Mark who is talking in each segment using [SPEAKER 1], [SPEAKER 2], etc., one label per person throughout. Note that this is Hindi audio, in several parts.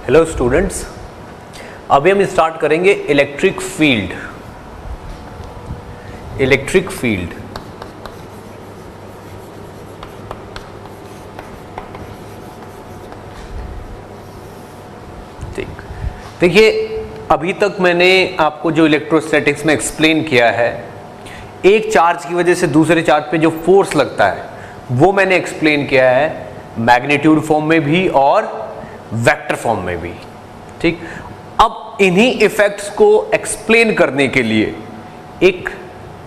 [SPEAKER 1] हेलो स्टूडेंट्स, अभी हम स्टार्ट करेंगे इलेक्ट्रिक फील्ड। ठीक, देखिए अभी तक मैंने आपको जो इलेक्ट्रोस्टैटिक्स में एक्सप्लेन किया है, एक चार्ज की वजह से दूसरे चार्ज पे जो फोर्स लगता है वो मैंने एक्सप्लेन किया है मैग्नीट्यूड फॉर्म में भी और वेक्टर फॉर्म में भी। ठीक, अब इन्हीं इफेक्ट्स को एक्सप्लेन करने के लिए एक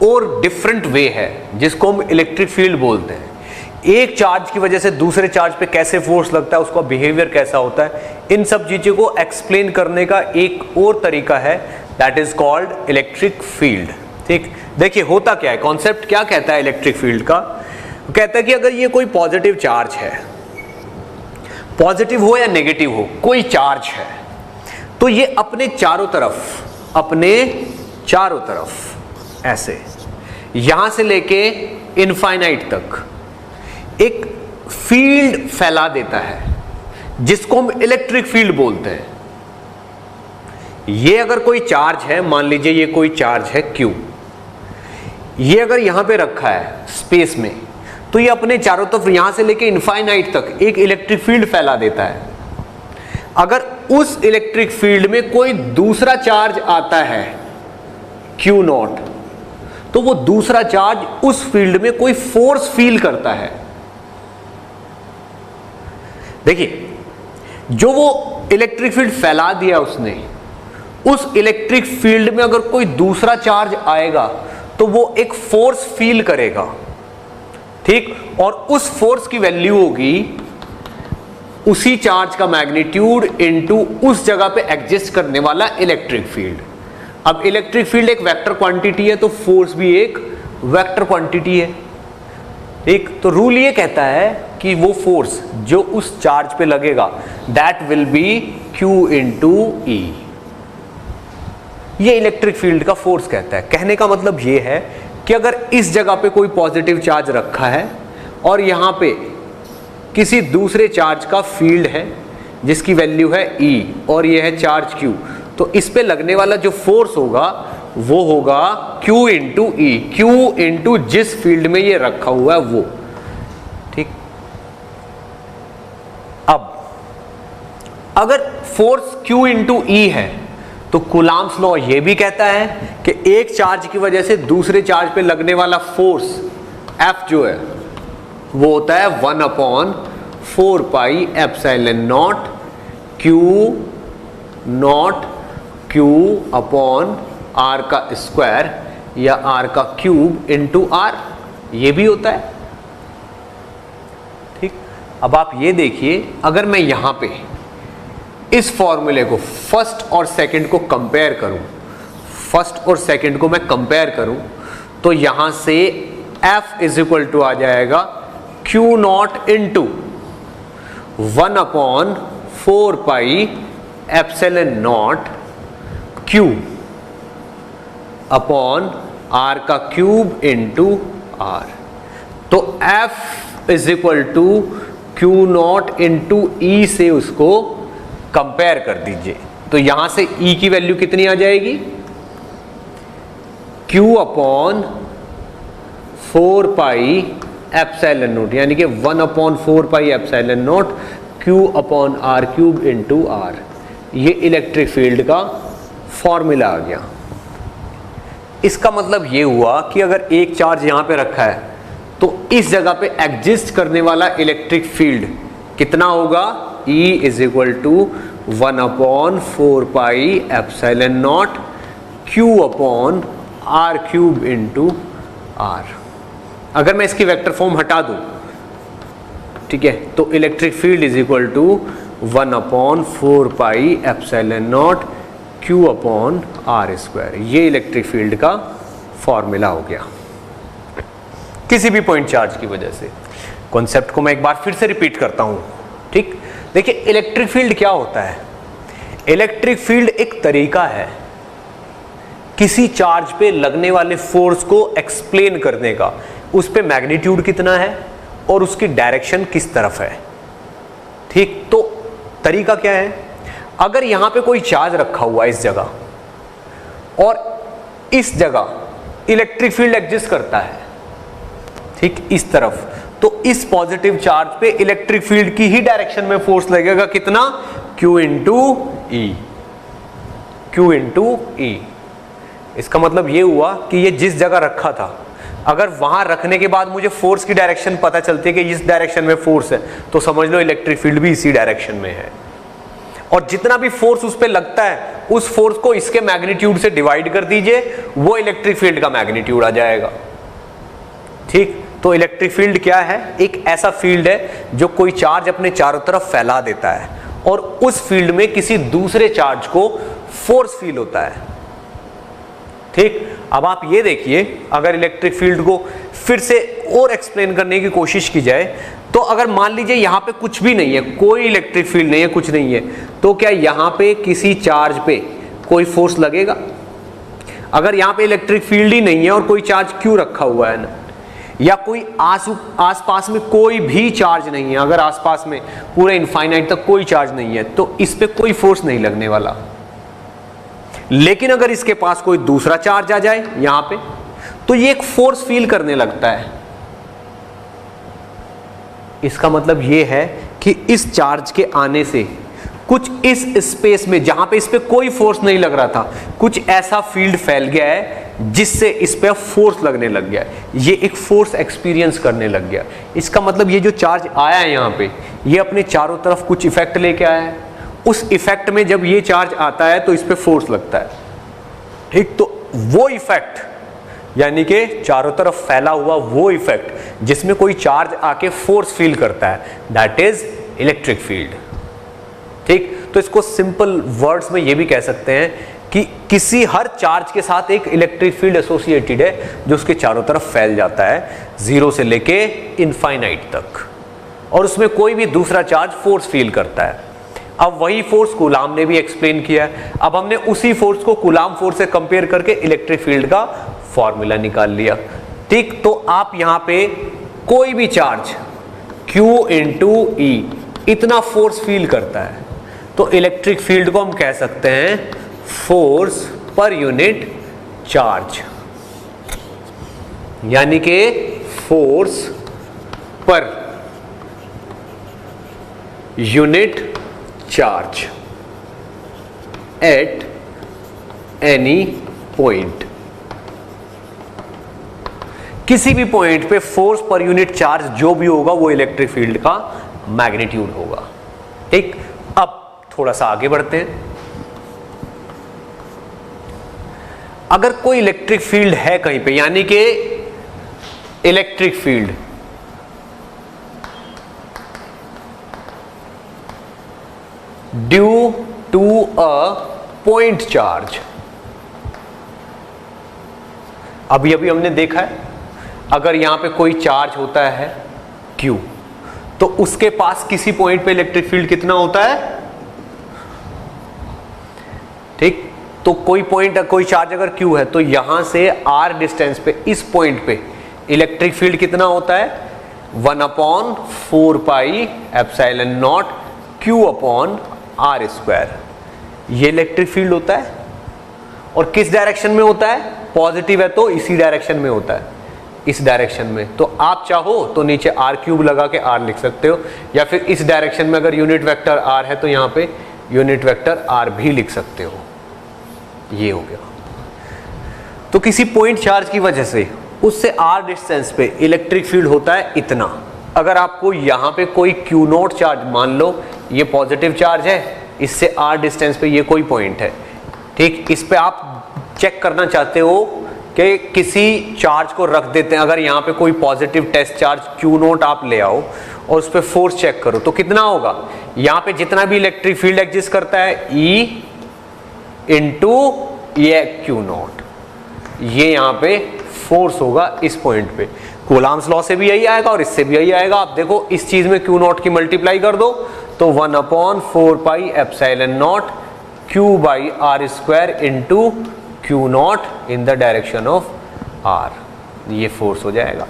[SPEAKER 1] और डिफरेंट वे है जिसको हम इलेक्ट्रिक फील्ड बोलते हैं। एक चार्ज की वजह से दूसरे चार्ज पे कैसे फोर्स लगता है, उसका बिहेवियर कैसा होता है, इन सब चीजों को एक्सप्लेन करने का एक और तरीका है, that is called electric field. ठीक, देखिए होता क्या है, कॉन्सेप्ट क्या कहता है इलेक्ट्रिक फील्ड का, कहता है कि अगर ये कोई पॉजिटिव चार्ज है, पॉजिटिव हो या नेगेटिव हो, कोई चार्ज है, तो ये अपने चारों तरफ ऐसे यहां से लेके इनफाइनाइट तक एक फील्ड फैला देता है जिसको हम इलेक्ट्रिक फील्ड बोलते हैं। ये अगर कोई चार्ज है, मान लीजिए ये कोई चार्ज है Q, ये अगर यहां पे रखा है स्पेस में, तो ये अपने चारों तरफ यहां से लेके इनफाइनाइट तक एक इलेक्ट्रिक फील्ड फैला देता है। अगर उस इलेक्ट्रिक फील्ड में कोई दूसरा चार्ज आता है Q0, तो वो दूसरा चार्ज उस फील्ड में कोई फोर्स फील करता है। देखिए, जो वो इलेक्ट्रिक फील्ड फैला दिया उसने, उस इलेक्ट्रिक फील्ड में अगर कोई दूसरा चार्ज आएगा तो वो एक फोर्स फील करेगा। ठीक, और उस फोर्स की वैल्यू होगी उसी चार्ज का मैग्नीट्यूड इनटू उस जगह पे एग्जिस्ट करने वाला इलेक्ट्रिक फील्ड। अब इलेक्ट्रिक फील्ड एक वेक्टर क्वांटिटी है, तो फोर्स भी एक वेक्टर क्वांटिटी है। ठीक, तो रूल ये कहता है कि वो फोर्स जो उस चार्ज पे लगेगा that will be Q into E। ये इलेक्ट्रिक फील्ड का फोर्स कहता है। कहने का मतलब ये है कि अगर इस जगह पे कोई पॉजिटिव चार्ज रखा है और यहां पे किसी दूसरे चार्ज का फील्ड है जिसकी वैल्यू है E और ये है चार्ज Q, तो इस पे लगने वाला जो फोर्स होगा वो होगा Q into E, Q into जिस फील्ड में ये रखा हुआ है वो। ठीक, अब अगर फोर्स Q इंटू E है तो कूलॉम्स लॉ ये भी कहता है कि एक चार्ज की वजह से दूसरे चार्ज पे लगने वाला फोर्स F जो है वो होता है 1/4 pi epsilon not Q not Q upon R का स्क्वायर या R का क्यूब इंटू R, ये भी होता है। ठीक, अब आप ये देखिए, अगर मैं यहां पे इस फॉर्मूले को फर्स्ट और सेकंड को कंपेयर करूं, तो यहां से F इज इक्वल टू आ जाएगा Q not into 1/4 pi epsilon not Q upon R का क्यूब इंटू R। तो F is equal to Q not into E से उसको कंपेयर कर दीजिए, तो यहां से E की वैल्यू कितनी आ जाएगी, Q upon 4 pi epsilon not, यानी कि 1/4 pi epsilon not Q upon R cube into R। ये इलेक्ट्रिक फील्ड का फॉर्मूला आ गया। इसका मतलब ये हुआ कि अगर एक चार्ज यहां पे रखा है तो इस जगह पे एग्जिस्ट करने वाला इलेक्ट्रिक फील्ड कितना होगा, E is equal to 1/4 pi epsilon not Q upon R cube into R। अगर मैं इसकी वेक्टर फॉर्म हटा दूं, ठीक है, तो electric field is equal to 1/4 pi epsilon not Q upon R square. ये इलेक्ट्रिक फील्ड का फॉर्मूला हो गया किसी भी पॉइंट चार्ज की वजह से। कॉन्सेप्ट को मैं एक बार फिर से रिपीट करता हूं। ठीक, देखिए इलेक्ट्रिक फील्ड क्या होता है। इलेक्ट्रिक फील्ड एक तरीका है किसी चार्ज पे लगने वाले फोर्स को एक्सप्लेन करने का, उस पे मैग्नीट्यूड कितना है और उसकी डायरेक्शन किस तरफ है। ठीक, तो तरीका क्या है, अगर यहां पे कोई चार्ज रखा हुआ है इस जगह और इस जगह इलेक्ट्रिक फील्ड एग्जिस्ट करता है, ठीक, इस तरफ, तो इस पॉजिटिव चार्ज पे इलेक्ट्रिक फील्ड की ही डायरेक्शन में फोर्स लगेगा, कितना, Q इंटू ई, Q इंटू ई। इसका मतलब ये हुआ कि ये जिस जगह रखा था, अगर वहां रखने के बाद मुझे फोर्स की डायरेक्शन पता चलती है कि इस डायरेक्शन में फोर्स है, तो समझ लो इलेक्ट्रिक फील्ड भी इसी डायरेक्शन में है। और जितना भी फोर्स उस पर लगता है, उस फोर्स को इसके मैग्नीट्यूड से डिवाइड कर दीजिए, वो इलेक्ट्रिक फील्ड का मैग्नीट्यूड आ जाएगा, ठीक। तो इलेक्ट्रिक फील्ड क्या है, एक ऐसा फील्ड है जो कोई चार्ज अपने चारों तरफ फैला देता है और उस फील्ड में किसी दूसरे चार्ज को फोर्स फील होता है, ठीक। अब आप ये देखिए, अगर इलेक्ट्रिक फील्ड को फिर से और एक्सप्लेन करने की कोशिश की जाए, तो अगर मान लीजिए यहां पे कुछ भी नहीं है, कोई इलेक्ट्रिक फील्ड नहीं है, कुछ नहीं है, तो क्या यहां पे किसी चार्ज पे कोई फोर्स लगेगा? अगर यहां पे इलेक्ट्रिक फील्ड ही नहीं है और कोई चार्ज क्यों रखा हुआ है ना, या कोई आसपास में कोई भी चार्ज नहीं है, अगर आसपास में पूरे इनफाइनाइट तक कोई चार्ज नहीं है, तो इस पे कोई फोर्स नहीं लगने वाला। लेकिन अगर इसके पास कोई दूसरा चार्ज आ जाए यहां पे, तो ये एक फोर्स फील करने लगता है। इसका मतलब ये है कि इस चार्ज के आने से कुछ इस स्पेस में, जहां पे इस पे कोई फोर्स नहीं लग रहा था, कुछ ऐसा फील्ड फैल गया है जिससे इस पे फोर्स लगने लग गया, ये एक फोर्स एक्सपीरियंस करने लग गया। इसका मतलब ये जो चार्ज आया है यहाँ पे, ये अपने चारों तरफ कुछ इफेक्ट लेके आया है, उस इफेक्ट में जब ये चार्ज आता है तो इस पे फोर्स लगता है, ठीक। तो वो इफेक्ट, यानी कि चारों तरफ फैला हुआ वो इफेक्ट जिसमें कोई चार्ज आके फोर्स फील करता है, दैट इज इलेक्ट्रिक फील्ड, ठीक। तो इसको सिंपल वर्ड्स में ये भी कह सकते हैं कि किसी हर चार्ज के साथ एक इलेक्ट्रिक फील्ड एसोसिएटेड है जो उसके चारों तरफ फैल जाता है, जीरो से लेके इनफाइनाइट तक, और उसमें कोई भी दूसरा चार्ज फोर्स फील करता है। अब वही फोर्स कूलाम ने भी एक्सप्लेन किया है। अब हमने उसी फोर्स को कूलाम फोर्स से कंपेयर करके इलेक्ट्रिक फील्ड का फॉर्मूला निकाल लिया, ठीक। तो आप यहां पे कोई भी चार्ज Q इंटू ई इतना फोर्स फील करता है, तो इलेक्ट्रिक फील्ड को हम कह सकते हैं फोर्स पर यूनिट चार्ज, यानी कि force per unit charge at any point. किसी भी पॉइंट पे फोर्स पर यूनिट चार्ज जो भी होगा वो इलेक्ट्रिक फील्ड का मैग्नीट्यूड होगा, ठीक। अब थोड़ा सा आगे बढ़ते हैं। अगर कोई इलेक्ट्रिक फील्ड है कहीं पे, यानी कि electric field due to a point charge, अभी अभी हमने देखा है, अगर यहां पे कोई चार्ज होता है Q, तो उसके पास किसी पॉइंट पे इलेक्ट्रिक फील्ड कितना होता है, ठीक। तो कोई पॉइंट, कोई चार्ज अगर Q है, तो यहां से R डिस्टेंस पे इस पॉइंट पे इलेक्ट्रिक फील्ड कितना होता है, 1/4 pi epsilon not Q upon R square. ये इलेक्ट्रिक फील्ड होता है, और किस डायरेक्शन में होता है, पॉजिटिव है तो इसी डायरेक्शन में होता है, इस डायरेक्शन में। तो आप चाहो तो नीचे R³ लगा के R लिख सकते हो, या फिर इस डायरेक्शन में अगर यूनिट वेक्टर R है तो यहां पे यूनिट वेक्टर R भी लिख सकते हो। ये हो गया। तो किसी पॉइंट चार्ज की वजह से उससे R डिस्टेंस पे इलेक्ट्रिक फील्ड होता है इतना। अगर आपको यहां पे कोई Q0 चार्ज, मान लो ये पॉजिटिव चार्ज है, इससे R डिस्टेंस पे ये कोई पॉइंट है, ठीक। इस पे आप चेक करना चाहते हो कि किसी चार्ज को रख देते हैं, अगर यहाँ पे कोई पॉजिटिव टेस्ट चार्ज Q0 आप ले आओ और उस पर फोर्स चेक करो, तो कितना होगा, यहाँ पे जितना भी इलेक्ट्रिक फील्ड एग्जिस्ट करता है E इंटू ये Q0, ये यहाँ पे फोर्स होगा इस पॉइंट पे। कूलाम्स लॉ से भी यही आएगा और इससे भी यही आएगा। आप देखो इस चीज में Q0 की मल्टीप्लाई कर दो तो 1/4 pi epsilon not Q by R square into Q0 in the direction of R, ये फोर्स हो जाएगा।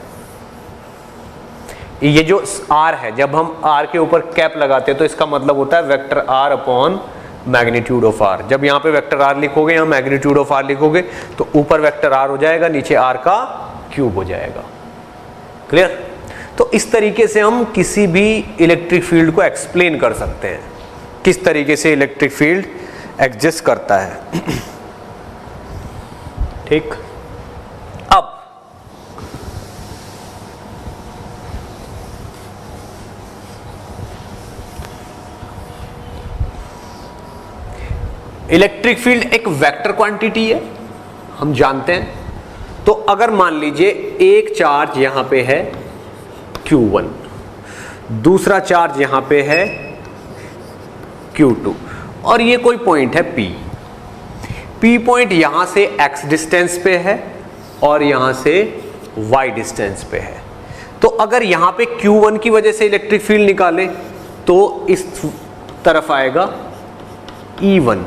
[SPEAKER 1] ये जो R है, जब हम R के ऊपर कैप लगाते हैं तो इसका मतलब होता है vector R upon magnitude of R. जब यहाँ पे वेक्टर आर लिखोगे, यहाँ मैग्नीट्यूड ऑफ आर लिखोगे, तो ऊपर वेक्टर आर हो जाएगा, नीचे आर का क्यूब हो जाएगा। क्लियर? तो इस तरीके से हम किसी भी इलेक्ट्रिक फील्ड को एक्सप्लेन कर सकते हैं, किस तरीके से इलेक्ट्रिक फील्ड एग्जिस्ट करता है। ठीक, अब इलेक्ट्रिक फील्ड एक वेक्टर क्वांटिटी है, हम जानते हैं। तो अगर मान लीजिए एक चार्ज यहां पे है Q1, दूसरा चार्ज यहां पे है Q2, और ये कोई पॉइंट है P पॉइंट यहां से x डिस्टेंस पे है और यहां से y डिस्टेंस पे है। तो अगर यहां पे Q1 की वजह से इलेक्ट्रिक फील्ड निकाले तो इस तरफ आएगा E1,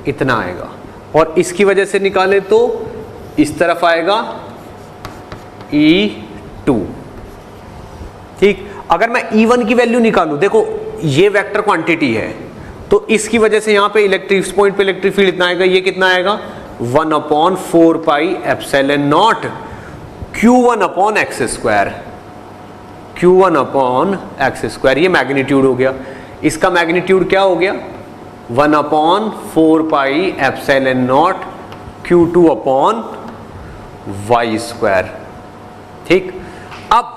[SPEAKER 1] इतना आएगा, और इसकी वजह से निकाले तो इस तरफ आएगा E2। ठीक, अगर मैं E1 की वैल्यू निकालूं, देखो ये वेक्टर क्वांटिटी है, तो इसकी वजह से यहां पे इलेक्ट्रिक पॉइंट पे इलेक्ट्रिक फील्ड इतना आएगा। ये कितना आएगा? 1/4 pi epsilon not Q1 upon x square, Q1 upon x square. ये मैग्नीट्यूड हो गया, इसका मैग्नीट्यूड क्या हो गया? 1/4 pi epsilon not Q2 upon y square. ठीक, अब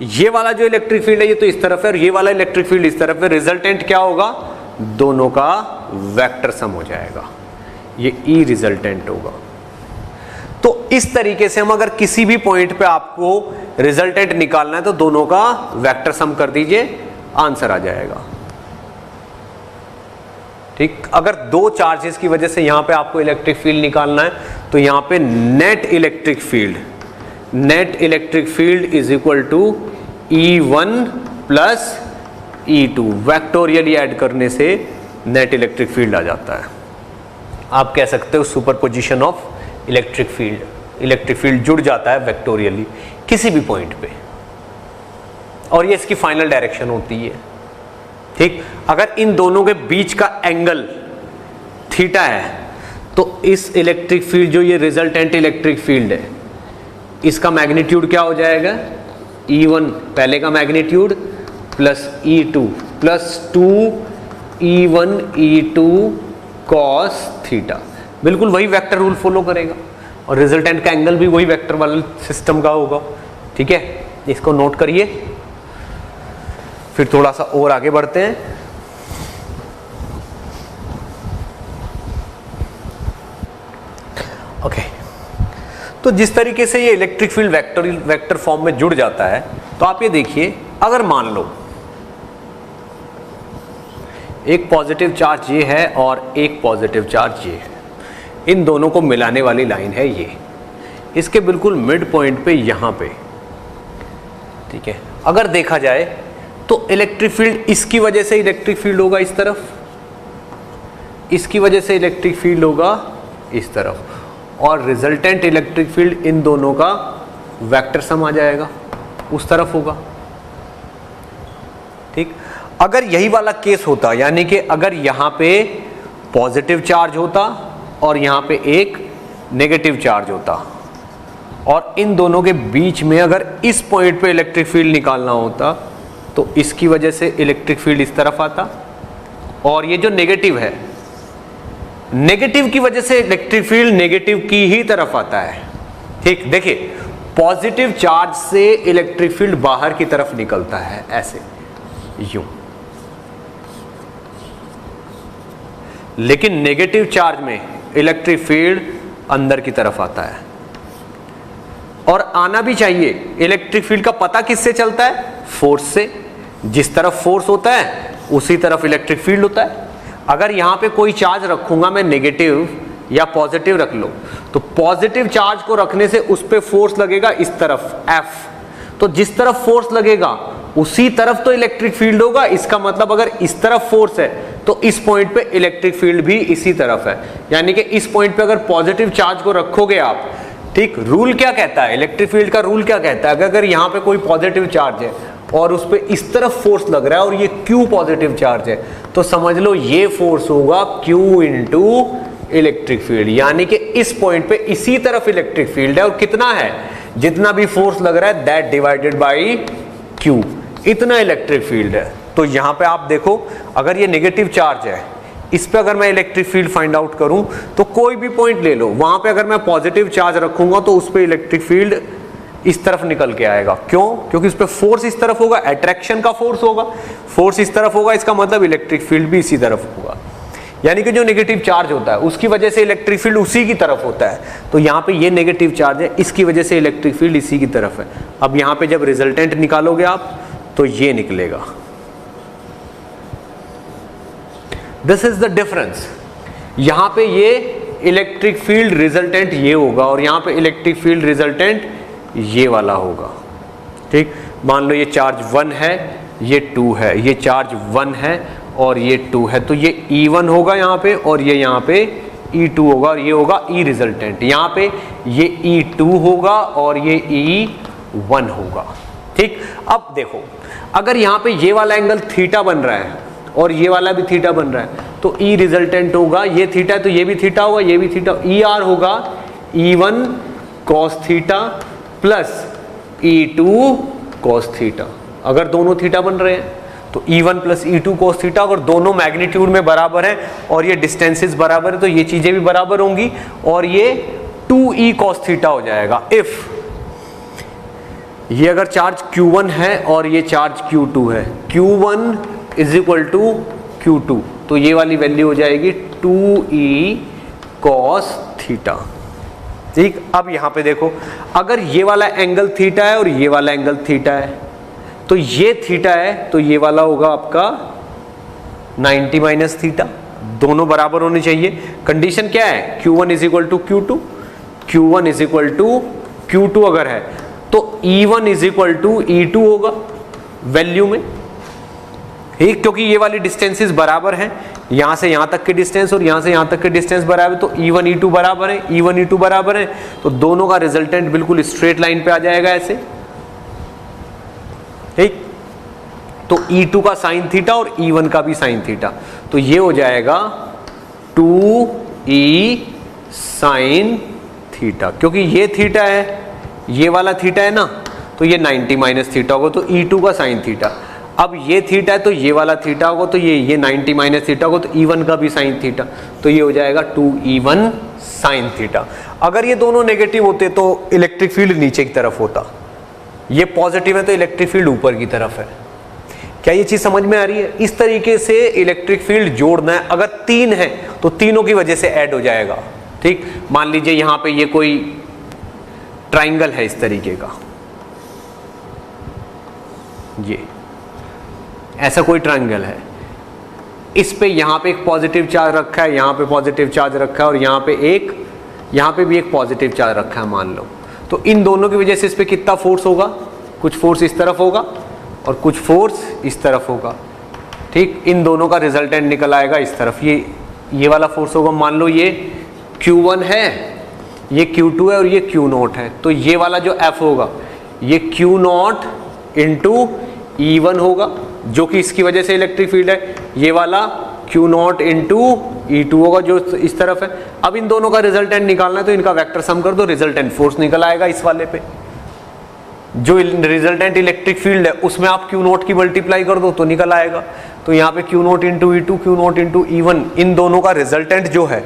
[SPEAKER 1] ये वाला जो इलेक्ट्रिक फील्ड है ये तो इस तरफ है और ये वाला इलेक्ट्रिक फील्ड इस तरफ है। रिजल्टेंट क्या होगा? दोनों का वेक्टर सम हो जाएगा, ये ई रिजल्टेंट होगा। तो इस तरीके से हम अगर किसी भी पॉइंट पे आपको रिजल्टेंट निकालना है तो दोनों का वेक्टर सम कर दीजिए, आंसर आ जाएगा। ठीक, अगर दो चार्जेस की वजह से यहां पे आपको इलेक्ट्रिक फील्ड निकालना है तो यहां पे net electric field is equal to E1 plus E2, vectorially add करने से नेट इलेक्ट्रिक फील्ड आ जाता है। आप कह सकते हो सुपरपोजिशन ऑफ इलेक्ट्रिक फील्ड जुड़ जाता है वेक्टोरियली किसी भी पॉइंट पे, और ये इसकी फाइनल डायरेक्शन होती है। ठीक, अगर इन दोनों के बीच का एंगल थीटा है तो इस इलेक्ट्रिक फील्ड, जो ये रिजल्टेंट इलेक्ट्रिक फील्ड है, इसका मैग्नीट्यूड क्या हो जाएगा? E1 पहले का magnitude plus E2 plus 2E1 E2 cos theta, बिल्कुल वही वेक्टर रूल फॉलो करेगा और रिजल्टेंट का एंगल भी वही वेक्टर वाले सिस्टम का होगा। ठीक है, इसको नोट करिए, फिर थोड़ा सा और आगे बढ़ते हैं। ओके, तो जिस तरीके से ये इलेक्ट्रिक फील्ड वेक्टर फॉर्म में जुड़ जाता है, तो आप ये देखिए, अगर मान लो एक पॉजिटिव चार्ज ये है और एक पॉजिटिव चार्ज ये है, इन दोनों को मिलाने वाली लाइन है ये, इसके बिल्कुल मिड पॉइंट पे यहां पे। ठीक है, अगर देखा जाए तो इलेक्ट्रिक फील्ड, इसकी वजह से इलेक्ट्रिक फील्ड होगा इस तरफ, इसकी वजह से इलेक्ट्रिक फील्ड होगा इस तरफ, और रिजल्टेंट इलेक्ट्रिक फील्ड इन दोनों का वेक्टर सम आ जाएगा, उस तरफ होगा। ठीक, अगर यही वाला केस होता, यानी कि अगर यहां पे पॉजिटिव चार्ज होता और यहां पे एक नेगेटिव चार्ज होता, और इन दोनों के बीच में अगर इस पॉइंट पे इलेक्ट्रिक फील्ड निकालना होता, तो इसकी वजह से इलेक्ट्रिक फील्ड इस तरफ आता, और ये जो नेगेटिव है, नेगेटिव की वजह से इलेक्ट्रिक फील्ड नेगेटिव की ही तरफ आता है। ठीक, देखिए, पॉजिटिव चार्ज से इलेक्ट्रिक फील्ड बाहर की तरफ निकलता है, ऐसे यूं, लेकिन नेगेटिव चार्ज में इलेक्ट्रिक फील्ड अंदर की तरफ आता है, और आना भी चाहिए। इलेक्ट्रिक फील्ड का पता किससे चलता है? फोर्स से। जिस तरफ फोर्स होता है उसी तरफ इलेक्ट्रिक फील्ड होता है। अगर यहां पे कोई चार्ज रखूंगा मैं, नेगेटिव या पॉजिटिव रख लो, तो पॉजिटिव चार्ज को रखने से उस पे फोर्स लगेगा इस तरफ, F। तो जिस तरफ फोर्स लगेगा उसी तरफ तो इलेक्ट्रिक फील्ड होगा। इसका मतलब अगर इस तरफ फोर्स है तो इस पॉइंट पे इलेक्ट्रिक फील्ड भी इसी तरफ है, यानी कि इस पॉइंट पे अगर पॉजिटिव चार्ज को रखोगे आप, ठीक, रूल क्या कहता है, इलेक्ट्रिक फील्ड का रूल क्या कहता है, अगर यहां पे कोई पॉजिटिव चार्ज है और उस पर इस तरफ फोर्स लग रहा है और ये Q पॉजिटिव चार्ज है, तो समझ लो ये फोर्स होगा Q इंटू इलेक्ट्रिक फील्ड, यानी कि इस पॉइंट पे इसी तरफ इलेक्ट्रिक फील्ड है और कितना है, जितना भी फोर्स लग रहा है दैट डिवाइडेड बाई Q, इतना इलेक्ट्रिक फील्ड है। तो यहां पे आप देखो अगर ये नेगेटिव चार्ज है, इस पे अगर मैं इलेक्ट्रिक फील्ड फाइंड आउट करूं तो कोई भी पॉइंट ले लो, वहां पे अगर मैं पॉजिटिव चार्ज रखूंगा तो उस पे इलेक्ट्रिक फील्ड इस तरफ निकल के आएगा। क्यों? क्योंकि उस पे फोर्स इस तरफ होगा, अट्रैक्शन का फोर्स होगा, फोर्स इस तरफ होगा, इसका मतलब इलेक्ट्रिक फील्ड भी इसी तरफ होगा। यानी कि जो नेगेटिव चार्ज होता है उसकी वजह से इलेक्ट्रिक फील्ड उसी की तरफ होता है। तो यहाँ पे ये नेगेटिव चार्ज है, इसकी वजह से इलेक्ट्रिक फील्ड इसी की तरफ है। अब यहाँ पे जब रिजल्टेंट निकालोगे आप तो ये निकलेगा। This is the difference. यहाँ पे ये इलेक्ट्रिक फील्ड रिजल्टेंट ये होगा और यहाँ पे इलेक्ट्रिक फील्ड रिजल्टेंट ये वाला होगा। ठीक, मान लो ये चार्ज 1 है, ये 2 है, ये चार्ज 1 है और ये 2 है, तो ये E1 होगा यहाँ पे और ये यहाँ पे E2 होगा और ये होगा E रिजल्टेंट। यहाँ पे ये E2 होगा और ये E1 होगा। ठीक, अब देखो अगर यहाँ पे ये वाला एंगल थीटा बन रहा है और ये वाला भी थीटा बन रहा है तो E रिजल्टेंट होगा, ये थीटा है तो ये भी थीटा होगा, ये भी थीटा, ER होगा E1 cos theta plus E2 cos theta. अगर दोनों थीटा बन रहे हैं तो E1 plus E2 cos theta, अगर दोनों मैग्नीट्यूड में बराबर है और ये डिस्टेंसेस बराबर है तो ये चीजें भी बराबर होंगी और ये 2E cos थीटा हो जाएगा। इफ ये अगर चार्ज Q1 है और ये चार्ज Q2 है, Q1 is equal to Q2, तो ये वाली वैल्यू हो जाएगी 2E cos थीटा। ठीक, अब यहां पे देखो अगर ये वाला एंगल थीटा है और ये वाला एंगल थीटा है तो ये थीटा है तो ये वाला होगा आपका 90 माइनस थीटा, दोनों बराबर होने चाहिए। कंडीशन क्या है, Q1 is equal to Q2, Q1 is equal to Q2 अगर है तो E1 is equal to E2 होगा वैल्यू में। ठीक, क्योंकि ये वाली डिस्टेंसेस बराबर हैं, यहां से यहां तक के डिस्टेंस और यहां से यहां तक के डिस्टेंस बराबर, तो E1 E2 बराबर है, E1 E2 बराबर है, तो दोनों का रिजल्टेंट बिल्कुल स्ट्रेट लाइन पे आ जाएगा ऐसे। ठीक, तो E2 का साइन थीटा और E1 का भी साइन थीटा, तो ये हो जाएगा 2E साइन थीटा। क्योंकि ये थीटा है, ये वाला थीटा है ना, तो ये 90 माइनस थीटा होगा तो E2 का साइन थीटा। अब ये थीटा है तो ये वाला थीटा होगा तो ये 90 माइनस थीटा होगा तो E1 का भी साइन थीटा, तो ये हो जाएगा 2E1 साइन थीटा। अगर ये दोनों नेगेटिव होते तो इलेक्ट्रिक फील्ड नीचे की तरफ होता, ये पॉजिटिव है तो इलेक्ट्रिक फील्ड ऊपर की तरफ है। क्या ये चीज समझ में आ रही है? इस तरीके से इलेक्ट्रिक फील्ड जोड़ना है। अगर 3 है तो तीनों की वजह से ऐड हो जाएगा। ठीक, मान लीजिए यहां पे ये कोई ट्राइंगल है इस तरीके का, ये ऐसा कोई ट्राइंगल है, इस पे यहां पे एक पॉजिटिव चार्ज रखा है, यहां पे पॉजिटिव चार्ज रखा है और यहां पे भी एक पॉजिटिव चार्ज रखा है मान लो, तो इन दोनों की वजह से इस पे कितना फोर्स होगा, कुछ फोर्स इस तरफ होगा और कुछ फोर्स इस तरफ होगा। ठीक, इन दोनों का रिजल्टेंट निकल आएगा इस तरफ, ये वाला फोर्स होगा, मान लो ये Q1 है, ये Q2 है और ये Q0 है, तो ये वाला जो F होगा ये Q0 इंटू E1 होगा जो कि इसकी वजह से इलेक्ट्रिक फील्ड है, ये वाला Q0 इंटू E2 होगा जो इस तरफ है। अब इन दोनों का रिजल्टेंट निकालना है तो इनका वेक्टर सम कर दो, रिजल्टेंट फोर्स निकल आएगा इस वाले पे। जो रिजल्टेंट इलेक्ट्रिक फील्ड है उसमें आप Q0 की मल्टीप्लाई कर दो तो निकल आएगा। तो यहाँ पे Q0 into E2, Q0 into E1, इन दोनों का रिजल्टेंट जो है,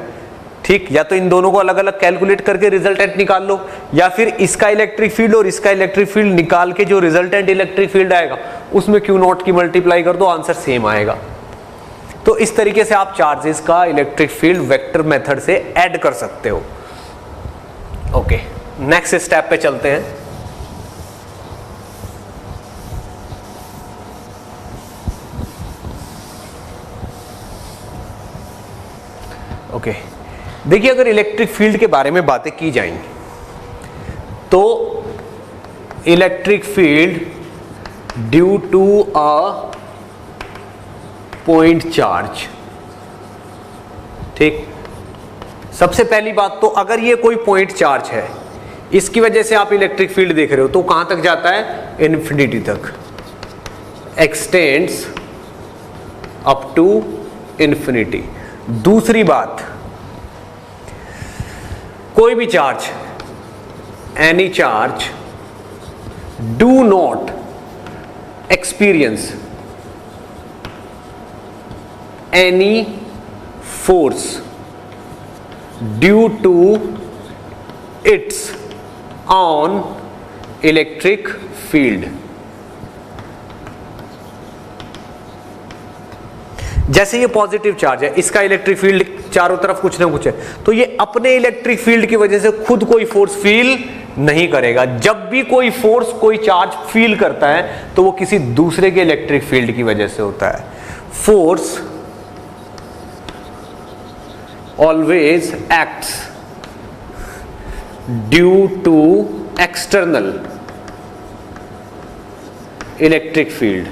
[SPEAKER 1] ठीक, या तो इन दोनों को अलग अलग कैलकुलेट करके रिजल्टेंट निकाल लो, या फिर इसका इलेक्ट्रिक फील्ड और इसका इलेक्ट्रिक फील्ड निकाल के जो रिजल्टेंट इलेक्ट्रिक फील्ड आएगा उसमें Q0 की मल्टीप्लाई कर दो, आंसर सेम आएगा। तो इस तरीके से आप चार्जेस का इलेक्ट्रिक फील्ड वेक्टर मेथड से ऐड कर सकते हो। ओके, नेक्स्ट स्टेप पे चलते हैं। ओके, देखिए अगर इलेक्ट्रिक फील्ड के बारे में बातें की जाएंगी तो electric field due to a point charge, ठीक, सबसे पहली बात तो अगर ये कोई पॉइंट चार्ज है, इसकी वजह से आप इलेक्ट्रिक फील्ड देख रहे हो तो कहां तक जाता है, इन्फिनिटी तक। Extends up to infinity. दूसरी बात, कोई भी charge, any charge do not experience any force due to its own electric field। जैसे ये पॉजिटिव चार्ज है, इसका इलेक्ट्रिक फील्ड चारों तरफ कुछ ना कुछ है, तो ये अपने इलेक्ट्रिक फील्ड की वजह से खुद कोई फोर्स फील नहीं करेगा। जब भी कोई फोर्स, कोई चार्ज फील करता है तो वो किसी दूसरे के इलेक्ट्रिक फील्ड की वजह से होता है। Force always acts due to external electric field,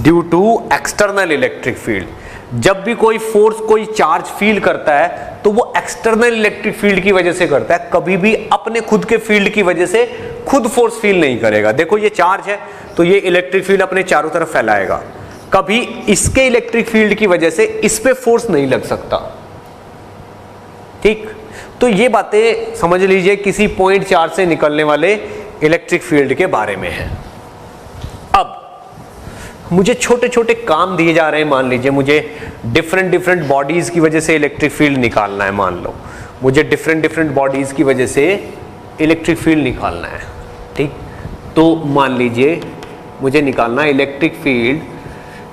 [SPEAKER 1] due to external electric field। जब भी कोई फोर्स, कोई चार्ज फील करता है तो वो एक्सटर्नल इलेक्ट्रिक फील्ड की वजह से करता है, कभी भी अपने खुद के फील्ड की वजह से खुद फोर्स फील नहीं करेगा। देखो ये चार्ज है तो ये इलेक्ट्रिक फील्ड अपने चारों तरफ फैलाएगा, कभी इसके इलेक्ट्रिक फील्ड की वजह से इस पे फोर्स नहीं लग सकता। ठीक, तो ये बातें समझ लीजिए किसी पॉइंट चार्ज से निकलने वाले इलेक्ट्रिक फील्ड के बारे में है। अब मुझे छोटे छोटे काम दिए जा रहे हैं, मान लीजिए मुझे डिफरेंट डिफरेंट बॉडीज की वजह से इलेक्ट्रिक फील्ड निकालना है। मान लो मुझे डिफरेंट डिफरेंट बॉडीज की वजह से इलेक्ट्रिक फील्ड निकालना है। ठीक, तो मान लीजिए मुझे निकालना है electric field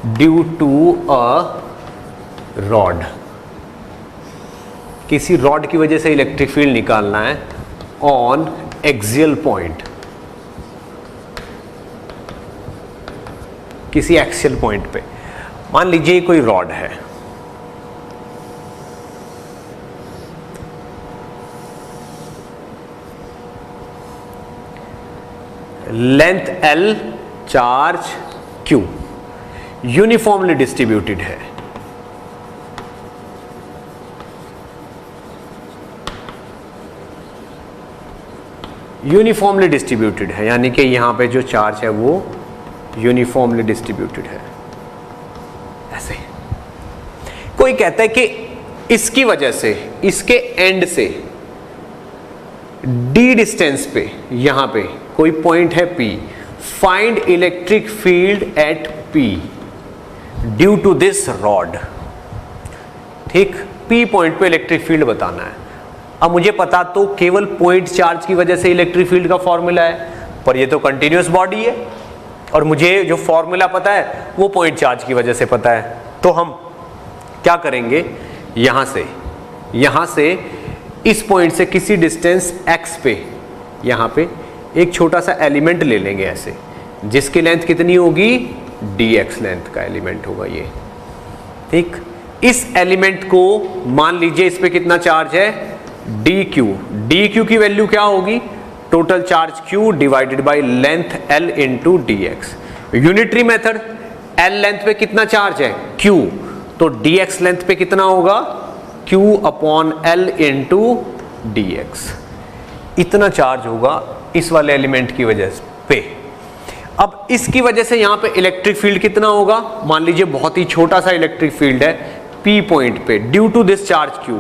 [SPEAKER 1] due to a rod. किसी रॉड की वजह से इलेक्ट्रिक फील्ड निकालना है ऑन एक्सियल पॉइंट, किसी एक्सियल पॉइंट पे। मान लीजिए कोई रॉड है, length L, charge Q, uniformly distributed है। यूनिफॉर्मली डिस्ट्रीब्यूटेड है, यानी कि यहां पे जो चार्ज है वो यूनिफॉर्मली डिस्ट्रीब्यूटेड है। ऐसे कोई कहता है कि इसकी वजह से, इसके एंड से d डिस्टेंस पे, यहां पे कोई पॉइंट है P, find electric field at P due to this rod. ठीक, P पॉइंट पे इलेक्ट्रिक फील्ड बताना है। अब मुझे पता तो केवल पॉइंट चार्ज की वजह से इलेक्ट्रिक फील्ड का फॉर्मूला है, पर ये तो कंटिन्यूअस बॉडी है और मुझे जो फॉर्मूला पता है वो पॉइंट चार्ज की वजह से पता है। तो हम क्या करेंगे, यहां से इस पॉइंट से किसी डिस्टेंस x पे, यहां पे एक छोटा सा एलिमेंट ले लेंगे ऐसे, जिसकी लेंथ कितनी होगी, dx लेंथ का एलिमेंट होगा ये। ठीक, इस एलिमेंट को मान लीजिए इस पे कितना चार्ज है, dq की वैल्यू क्या होगी, total charge q divided by length l into dx। Unitary method, l length पे कितना चार्ज है, q, तो dx लेंथ पे कितना होगा, q upon l into dx। इतना चार्ज होगा इस वाले एलिमेंट की वजह पे। अब इसकी वजह से यहां पे इलेक्ट्रिक फील्ड कितना होगा, मान लीजिए बहुत ही छोटा सा इलेक्ट्रिक फील्ड है P पॉइंट पे due to this charge Q,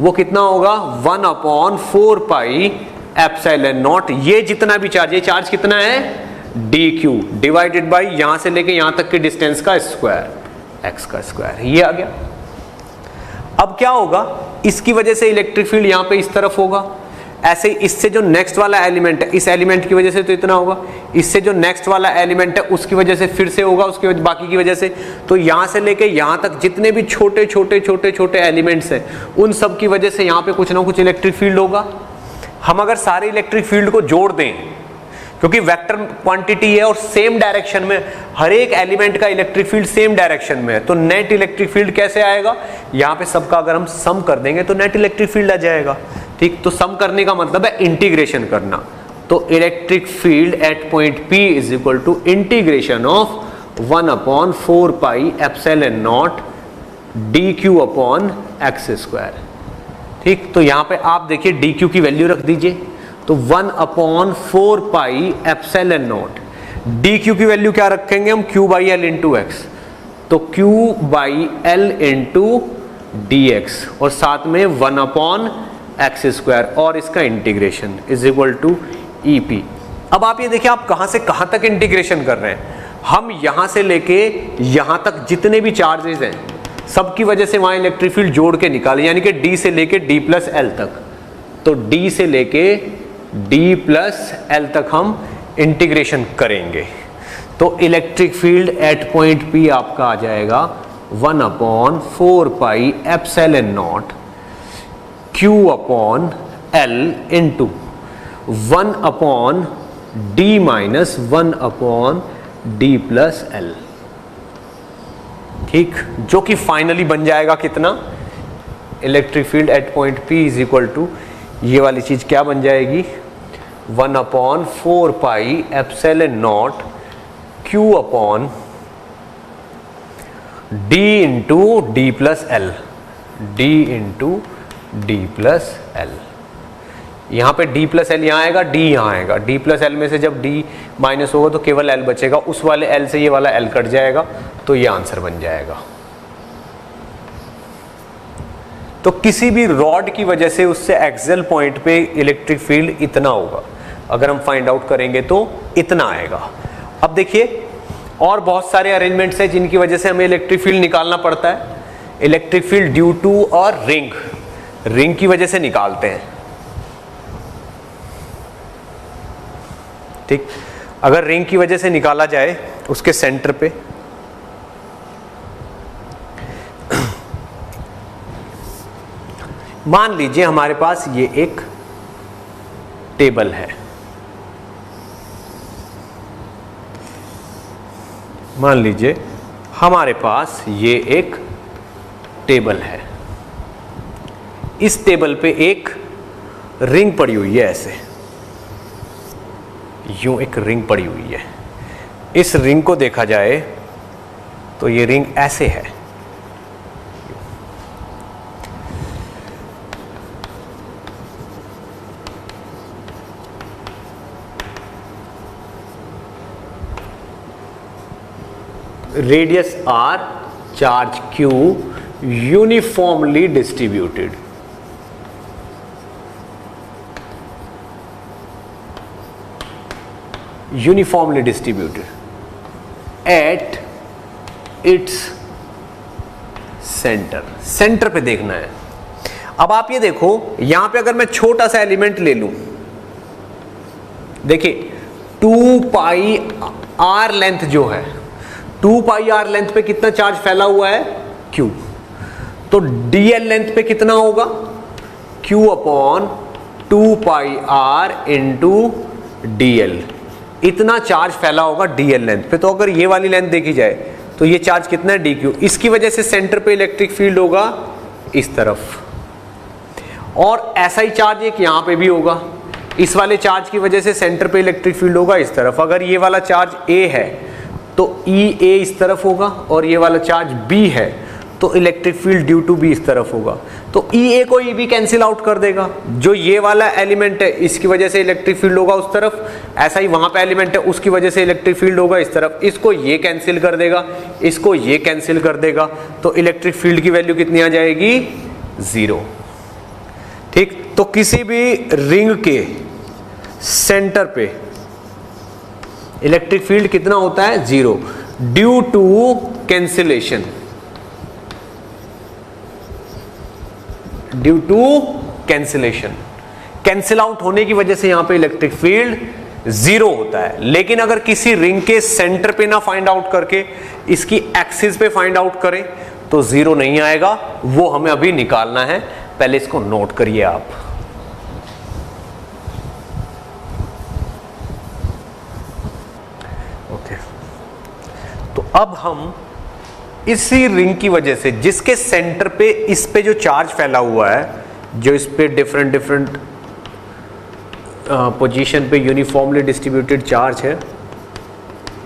[SPEAKER 1] वो कितना होगा 1 अपॉन 4 पाई एप्सिलॉन नॉट। ये जितना भी चार्ज, ये चार्ज कितना है dq डिवाइडेड बाई यहां से लेके यहां तक के डिस्टेंस का स्क्वायर, x का स्क्वायर, ये आ गया। अब क्या होगा, इसकी वजह से इलेक्ट्रिक फील्ड यहां पे इस तरफ होगा, ऐसे इससे जो नेक्स्ट वाला एलिमेंट है, इस एलिमेंट की वजह से तो इतना होगा, इससे जो नेक्स्ट वाला एलिमेंट है उसकी वजह से फिर से होगा, उसके बाकी की वजह से। तो यहां से लेके यहां तक जितने भी छोटे छोटे छोटे छोटे एलिमेंट्स हैं उन सब की वजह से यहां पे कुछ ना कुछ इलेक्ट्रिक फील्ड होगा। हम अगर सारे इलेक्ट्रिक फील्ड को जोड़ दें, क्योंकि वेक्टर क्वांटिटी है और सेम डायरेक्शन में, हर एक एलिमेंट का इलेक्ट्रिक फील्ड सेम डायरेक्शन में है, तो नेट इलेक्ट्रिक फील्ड कैसे आएगा, यहाँ पे सबका अगर हम सम कर देंगे तो नेट इलेक्ट्रिक फील्ड आ जाएगा। ठीक, तो सम करने का मतलब है इंटीग्रेशन करना। तो electric field at point P is equal to integration of 1 upon 4 pi epsilon not dq upon x square. ठीक, तो यहां पे आप देखिए dq की वैल्यू रख दीजिए, तो 1/4πε0। डी क्यू की वैल्यू क्या रखेंगे हम, Q by L into x, तो Q by L into d x और साथ में 1/x², और इसका integration is equal to EP। अब आप ये देखिए, आप कहां से कहां तक इंटीग्रेशन कर रहे हैं। हम यहां से लेके यहां तक जितने भी चार्जेस हैं सबकी वजह से वहां इलेक्ट्रिक फील्ड जोड़ के निकाले, यानी कि D से लेके D प्लस एल तक। तो D से लेके D प्लस एल तक हम इंटीग्रेशन करेंगे, तो electric field at point P आपका आ जाएगा 1/4πε0 Q/L into 1/D minus 1/D plus L। ठीक, जो कि फाइनली बन जाएगा कितना, electric field at point P is equal to, ये वाली चीज क्या बन जाएगी, 1/4πε0 Q/D into D plus L, D into D plus L। यहाँ पे D प्लस L यहाँ आएगा, D यहाँ आएगा, D प्लस L में से जब D माइनस होगा तो केवल L बचेगा, उस वाले L से ये वाला L कट जाएगा, तो ये आंसर बन जाएगा। तो किसी भी रॉड की वजह से उससे एक्सियल पॉइंट पे इलेक्ट्रिक फील्ड इतना होगा, अगर हम फाइंड आउट करेंगे तो इतना आएगा। अब देखिए, और बहुत सारे अरेंजमेंट्स हैं जिनकी वजह से हमें इलेक्ट्रिक फील्ड निकालना पड़ता है। इलेक्ट्रिक फील्ड ड्यू टू और रिंग की वजह से निकालते हैं। ठीक, अगर रिंग की वजह से निकाला जाए उसके सेंटर पे, मान लीजिए हमारे पास ये एक टेबल है, मान लीजिए हमारे पास ये एक टेबल है, इस टेबल पे एक रिंग पड़ी हुई है, ऐसे यूं एक रिंग पड़ी हुई है। इस रिंग को देखा जाए तो ये रिंग ऐसे है, radius R, charge Q, uniformly distributed. Uniformly distributed at its centre पे देखना है। अब आप ये देखो, यहां पे अगर मैं छोटा सा एलिमेंट ले लूं, देखिए 2πr लेंथ जो है, 2πr लेंथ पे कितना चार्ज फैला हुआ है, Q। तो dl लेंथ पे कितना होगा, Q/2πr इंटू dl। इतना चार्ज फैला होगा dl लेंथ पे। तो अगर ये वाली लेंथ देखी जाए तो ये चार्ज कितना है, dq। इसकी वजह से सेंटर पे इलेक्ट्रिक फील्ड होगा इस तरफ, और ऐसा ही चार्ज एक यहां पे भी होगा। इस वाले चार्ज की वजह से सेंटर पे इलेक्ट्रिक फील्ड होगा इस तरफ। अगर ये वाला चार्ज A है तो EA इस तरफ होगा, और ये वाला चार्ज B है तो electric field due to B इस तरफ होगा। तो EA को EB कैंसिल आउट कर देगा। जो ये वाला एलिमेंट है इसकी वजह से इलेक्ट्रिक फील्ड होगा उस तरफ, ऐसा ही वहां पे एलिमेंट है उसकी वजह से इलेक्ट्रिक फील्ड होगा इस तरफ। इसको ये कैंसिल कर देगा, इसको ये कैंसिल कर देगा, तो इलेक्ट्रिक फील्ड की वैल्यू कितनी आ जाएगी, 0। ठीक, तो किसी भी रिंग के सेंटर पे इलेक्ट्रिक फील्ड कितना होता है, 0, due to cancellation. Due to cancellation, cancel out होने की वजह से यहां पे इलेक्ट्रिक फील्ड 0 होता है। लेकिन अगर किसी रिंग के सेंटर पे ना फाइंड आउट करके इसकी एक्सिस पे फाइंड आउट करें तो 0 नहीं आएगा। वो हमें अभी निकालना है, पहले इसको नोट करिए आप। तो अब हम इसी रिंग की वजह से, जिसके सेंटर पे इस पे जो चार्ज फैला हुआ है, जो इस पे डिफरेंट पोजीशन पे यूनिफॉर्मली डिस्ट्रीब्यूटेड चार्ज है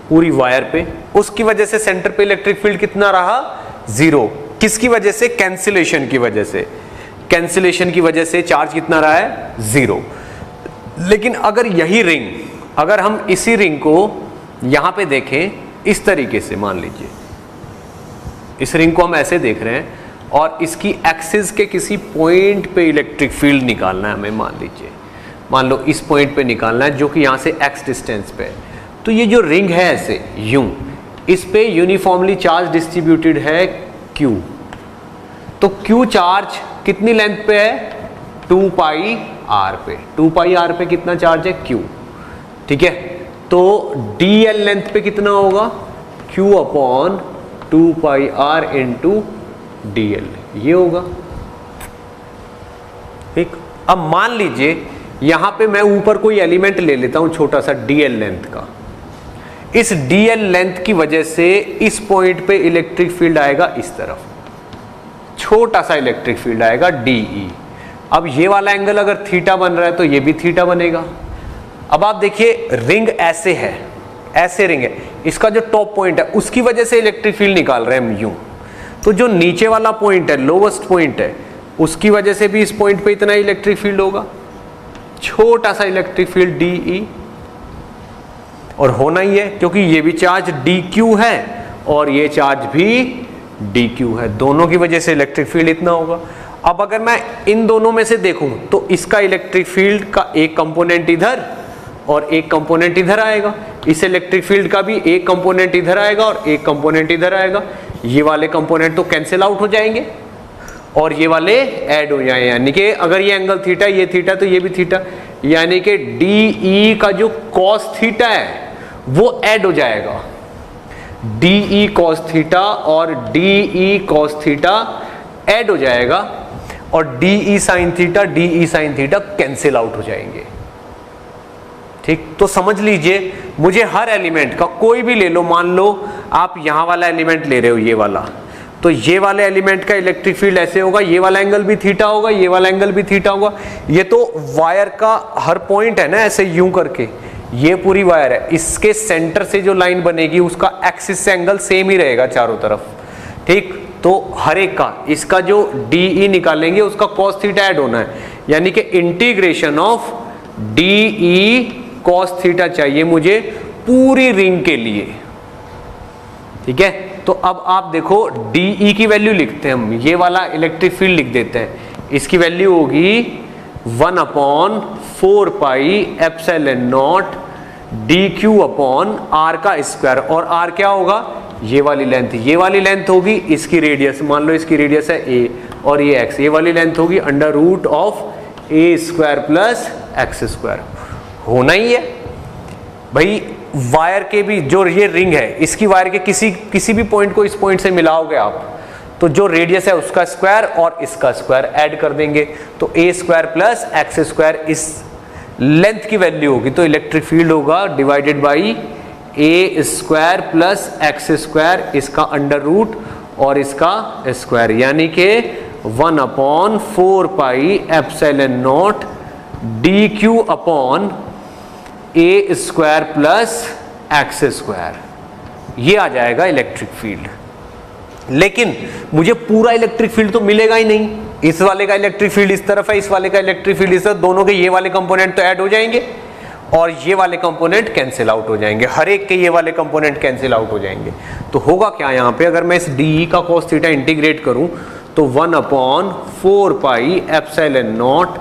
[SPEAKER 1] पूरी वायर पे, उसकी वजह से सेंटर पे इलेक्ट्रिक फील्ड कितना रहा, 0। किसकी वजह से, कैंसिलेशन की वजह से। कैंसिलेशन की वजह से चार्ज कितना रहा है, 0। लेकिन अगर यही रिंग, अगर हम इसी रिंग को यहां पे देखें इस तरीके से, मान लीजिए इस रिंग को हम ऐसे देख रहे हैं और इसकी एक्सिस के किसी पॉइंट पे इलेक्ट्रिक फील्ड निकालना है हमें, मान लीजिए, मान लो इस पॉइंट पे निकालना है जो कि यहां से x डिस्टेंस पे है। तो ये जो रिंग है ऐसे यूं, इस पे यूनिफॉर्मली चार्ज डिस्ट्रीब्यूटेड है Q। तो Q चार्ज कितनी लेंथ पे है? 2 पाई r पे। 2 पाई r पे कितना चार्ज है? Q। ठीक है, तो dl लेंथ पे कितना होगा? Q upon 2 pi r into dl, ये होगा। ठीक, अब मान लीजिए यहां पे मैं ऊपर कोई एलिमेंट ले लेता हूं छोटा सा dl लेंथ का। इस dl लेंथ की वजह से इस पॉइंट पे इलेक्ट्रिक फील्ड आएगा इस तरफ, छोटा सा इलेक्ट्रिक फील्ड आएगा de। अब ये वाला एंगल अगर थीटा बन रहा है तो ये भी थीटा बनेगा। अब आप देखिए रिंग ऐसे है, ऐसे रिंग है, इसका जो टॉप पॉइंट है उसकी वजह से इलेक्ट्रिक फील्ड निकाल रहे हैं हम यूं। तो जो नीचे वाला पॉइंट है, लोवेस्ट पॉइंट है, उसकी वजह से भी इस पॉइंट पे इतना इलेक्ट्रिक फील्ड होगा, छोटा सा इलेक्ट्रिक फील्ड de, और होना ही है क्योंकि ये भी चार्ज dq है और ये चार्ज भी dq है, दोनों की वजह से इलेक्ट्रिक फील्ड इतना होगा। अब अगर मैं इन दोनों में से देखूं तो इसका इलेक्ट्रिक फील्ड का एक कंपोनेंट इधर और एक कंपोनेंट इधर आएगा, इस इलेक्ट्रिक फील्ड का भी एक कंपोनेंट इधर आएगा और एक कंपोनेंट इधर आएगा। ये वाले कंपोनेंट तो कैंसिल आउट हो जाएंगे और ये वाले ऐड हो जाएंगे, यानी कि अगर ये एंगल थीटा, ये थीटा, तो ये भी थीटा, यानी कि DE का जो cos थीटा है वो ऐड हो जाएगा। DE cos थीटा और DE cos थीटा ऐड हो जाएगा और DE sin theta, DE sin theta cancel out हो जाएंगे। ठीक, तो समझ लीजिए मुझे हर एलिमेंट का कोई भी ले लो, मान लो आप यहां वाला एलिमेंट ले रहे हो, ये वाला, तो ये वाले एलिमेंट का इलेक्ट्रिक फील्ड ऐसे होगा, ये वाला एंगल भी थीटा होगा, ये वाला एंगल भी थीटा होगा। ये तो वायर का हर पॉइंट है ना, ऐसे यूं करके ये पूरी वायर है, इसके सेंटर से जो लाइन बनेगी उसका एक्सिस से एंगल सेम ही रहेगा चारों तरफ। ठीक, तो हर एक का, इसका जो DE निकालेंगे उसका cos थीटा ऐड होना है, यानी कि integration of DE cos theta चाहिए मुझे पूरी रिंग के लिए। ठीक है, तो अब आप देखो DE की वैल्यू लिखते हैं हम, ये वाला इलेक्ट्रिक फील्ड लिख देते हैं, इसकी वैल्यू होगी 1 upon 4 pi epsilon not dq upon r का स्क्वायर, और r क्या होगा? ये वाली लेंथ, ये वाली लेंथ होगी इसकी रेडियस, मान लो इसकी रेडियस है a और ये x, ये वाली लेंथ होगी under root of a square plus x square. होना ही है भाई, वायर के भी जो ये रिंग है इसकी वायर के किसी भी पॉइंट को इस पॉइंट से मिलाओगे आप, तो जो रेडियस है उसका स्क्वायर और इसका स्क्वायर ऐड कर देंगे तो a square plus x square इस लेंथ की वैल्यू होगी, तो इलेक्ट्रिक फील्ड होगा divided by a square plus x square, इसका अंडर रूट और इसका स्क्वायर, यानी कि 1 upon 4 pi epsilon not dq upon a square plus x square, ये आ जाएगा इलेक्ट्रिक फील्ड। लेकिन मुझे पूरा इलेक्ट्रिक फील्ड तो मिलेगा ही नहीं, इस वाले का इलेक्ट्रिक फील्ड इस तरफ है, इस वाले का इलेक्ट्रिक फील्ड इस तरफ, दोनों के ये वाले कंपोनेंट तो ऐड हो जाएंगे और ये वाले कंपोनेंट कैंसिल आउट हो जाएंगे, हर एक के ये वाले कंपोनेंट कैंसिल आउट हो जाएंगे। तो होगा क्या यहाँ पे, अगर मैं इस DE का cos थीटा इंटीग्रेट करूं तो 1 upon 4 pi epsilon not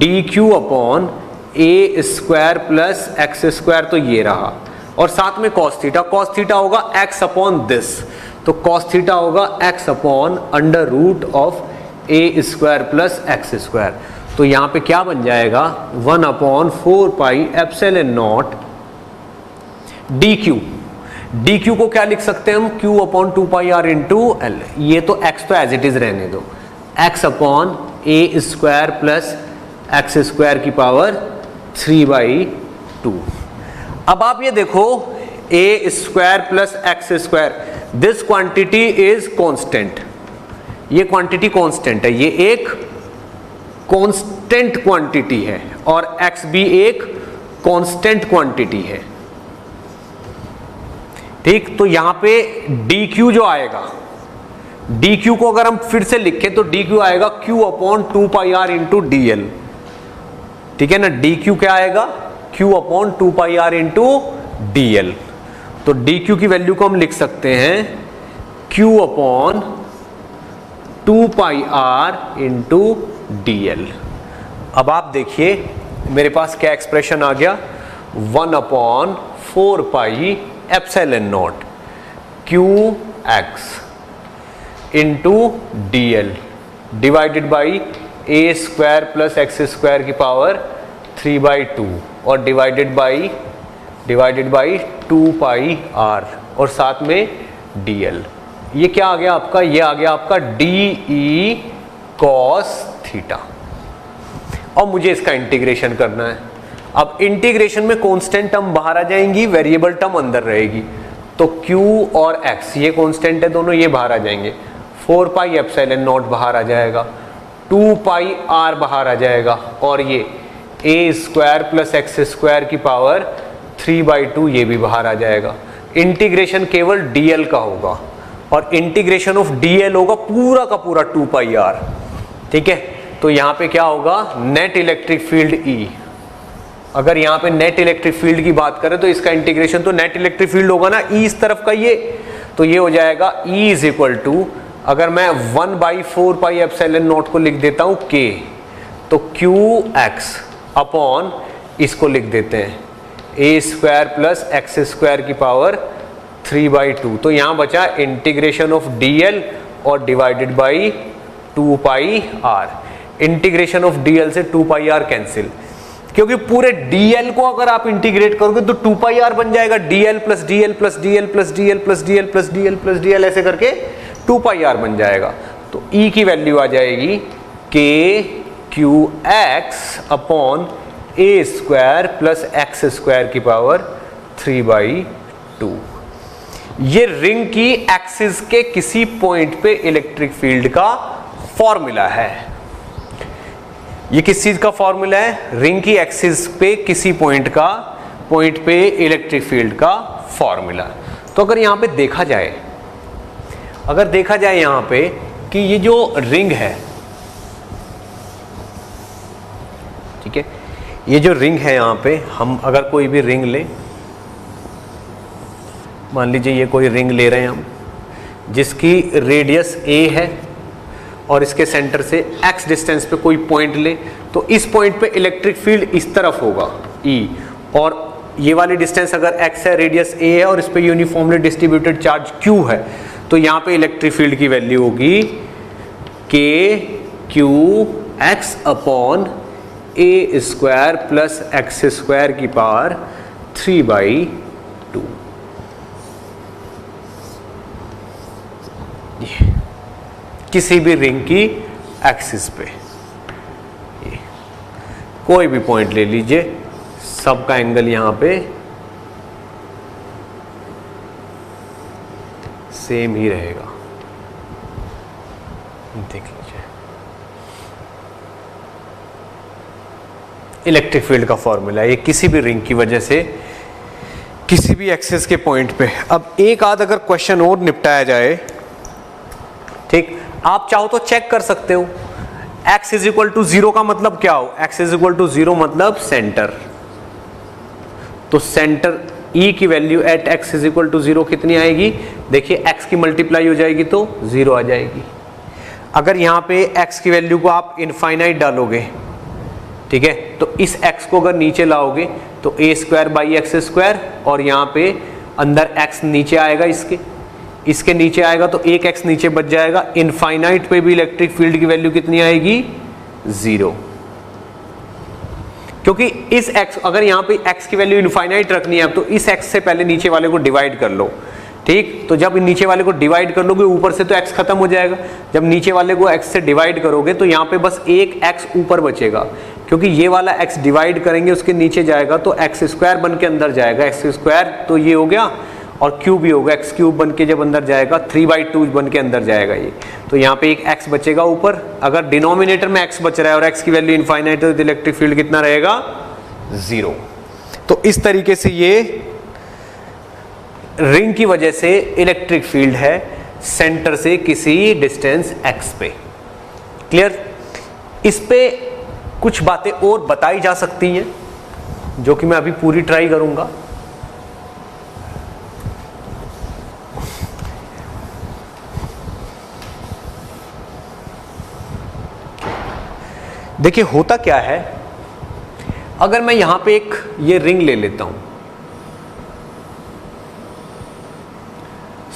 [SPEAKER 1] dq upon a square plus x square, तो ये रहा, और साथ में cos थीटा होगा x अपॉन दिस, तो cos थीटा होगा x upon under root of a square plus x square. तो यहां पे क्या बन जाएगा 1 upon 4 pi epsilon not dq को क्या लिख सकते हैं हम, q upon 2 pi r into L, ये तो x तो एज इट इज रहने दो, x upon a square plus x square की पावर 3/2। अब आप ये देखो a square plus x square, this quantity is constant, ये क्वांटिटी कांस्टेंट है, ये एक कांस्टेंट क्वांटिटी है और x भी एक कांस्टेंट क्वांटिटी है। ठीक, तो यहां पे dq जो आएगा, dq को अगर हम फिर से लिखें तो dq आएगा q upon 2 pi r into dl। ठीक है ना। डी क्यू क्या आएगा, Q upon 2 pi R into d L. तो डी क्यू की वैल्यू को हम लिख सकते हैं Q upon 2 pi R into d L. अब आप देखिए मेरे पास क्या एक्सप्रेशन आ गया, 1 upon 4 pi epsilon not Q x into d L divided by A square plus x square की पावर 3/2 और डिवाइडेड बाई 2 पाई आर और साथ में डी एल। ये क्या आ गया आपका, ये आ गया आपका डी ई कॉस थीटा। और मुझे इसका इंटीग्रेशन करना है। अब इंटीग्रेशन में कांस्टेंट टर्म बाहर आ जाएंगी, वेरिएबल टर्म अंदर रहेगी। तो Q और X ये कांस्टेंट है दोनों, ये बाहर आ जाएंगे। 4 पाई एप्सिलॉन नॉट बाहर आ जाएगा, 2 पाई आर बाहर आ जाएगा और ये ए स्क्वायर प्लस एक्स स्क्वायर की पावर 3/2 ये भी बाहर आ जाएगा। इंटीग्रेशन केवल डीएल का होगा और इंटीग्रेशन ऑफ डीएल होगा पूरा का पूरा 2 पाई आर। ठीक है, तो यहाँ पे क्या होगा, नेट इलेक्ट्रिक फील्ड E। अगर यहाँ पे नेट इलेक्ट्रिक फील्ड की बात करें तो इसका इंटीग्रेशन तो नेट इलेक्ट्रिक फील्ड होगा ना E इस तरफ का, ये तो ये हो जाएगा E इज इक्वल टू, अगर मैं 1/4 पाई एप्सिलॉन नॉट को लिख देता हूँ K, तो QX अपॉन इसको लिख देते हैं a square plus x square की पावर 3/2। तो यहाँ बचा इंटीग्रेशन ऑफ DL और divided by 2 pi R. Integration of DL से 2 पाई आर कैंसिल, क्योंकि पूरे DL को अगर आप इंटीग्रेट करोगे तो 2 पाई आर बन जाएगा, DL plus DL plus DL plus DL plus DL plus DL plus DL ऐसे करके 2 पाई आर बन जाएगा। तो E की वैल्यू आ जाएगी KQX अपॉन ए स्क्वायर प्लस एक्स स्क्वायर की पावर 3/2। ये रिंग की एक्सिस के किसी पॉइंट पे इलेक्ट्रिक फील्ड का फॉर्मूला है। ये किस चीज का फॉर्मूला है, रिंग की एक्सिस पे किसी पॉइंट पे इलेक्ट्रिक फील्ड का फॉर्मूला। तो अगर यहां पे देखा जाए यहां पे कि ये जो रिंग है, ठीक है, ये जो रिंग है यहां पे, हम अगर कोई भी रिंग लें, मान लीजिए ये कोई रिंग ले रहे हैं हम जिसकी रेडियस a है और इसके सेंटर से x डिस्टेंस पे कोई पॉइंट ले, तो इस पॉइंट पे इलेक्ट्रिक फील्ड इस तरफ होगा E, और ये वाली डिस्टेंस अगर x है, रेडियस a है और इस पे यूनिफॉर्मली डिस्ट्रीब्यूटेड चार्ज q है, तो यहाँ पे इलेक्ट्रिक फील्ड की वैल्यू होगी KQX अपॉन ए स्क्वायर प्लस एक्स स्क्वायर की पावर 3/2। किसी भी रिंग की एक्सिस पे ये कोई भी पॉइंट ले लीजिए, सबका एंगल यहां पे सेम ही रहेगा। देख लीजिए, इलेक्ट्रिक फील्ड का फॉर्मूला, ये किसी भी रिंग की वजह से किसी भी एक्सिस के पॉइंट पे। अब एक आध अगर क्वेश्चन और निपटाया जाए, ठीक, आप चाहो तो चेक कर सकते हो। x इज इक्वल टू 0 का मतलब क्या हो, x इज इक्वल टू 0 मतलब सेंटर। तो सेंटर E की value at x is equal to 0 कितनी आएगी, देखिए x की मल्टीप्लाई हो जाएगी तो 0 आ जाएगी। अगर यहाँ पे x की वैल्यू को आप इनफाइनाइट डालोगे, ठीक है, तो इस x को अगर नीचे लाओगे तो a square by x square, और यहाँ पे अंदर x नीचे आएगा, इसके नीचे आएगा तो एक x नीचे बच जाएगा। इनफाइनाइट पे भी इलेक्ट्रिक फील्ड की वैल्यू कितनी आएगी, 0, क्योंकि इस x, अगर यहाँ पे x की वैल्यू इनफाइनाइट रखनी है तो इस x से पहले नीचे वाले को डिवाइड कर लो, ठीक। तो जब नीचे वाले को डिवाइड कर लोगे ऊपर से तो x खत्म हो जाएगा। जब नीचे वाले को x से डिवाइड करोगे तो यहाँ पे बस एक x ऊपर बचेगा, क्योंकि ये वाला x डिवाइड करेंगे उसके नीचे जाएगा तो एक्स स्क्वायर बन के अंदर जाएगा, एक्स स्क्वायर तो ये हो गया और क्यूब भी होगा, एक्स क्यूब बन के जब अंदर जाएगा 3/2 बन के अंदर जाएगा ये। तो यहाँ पे एक x बचेगा ऊपर। अगर डिनोमिनेटर में x बच रहा है और x की वैल्यू इनफाइनाइट है तो इलेक्ट्रिक फील्ड कितना रहेगा, 0। तो इस तरीके से ये रिंग की वजह से इलेक्ट्रिक फील्ड है सेंटर से किसी डिस्टेंस x पे। क्लियर। इस पे कुछ बातें और बताई जा सकती हैं जो कि मैं अभी पूरी ट्राई करूंगा। देखिए होता क्या है, अगर मैं यहां पे एक ये रिंग ले लेता हूं,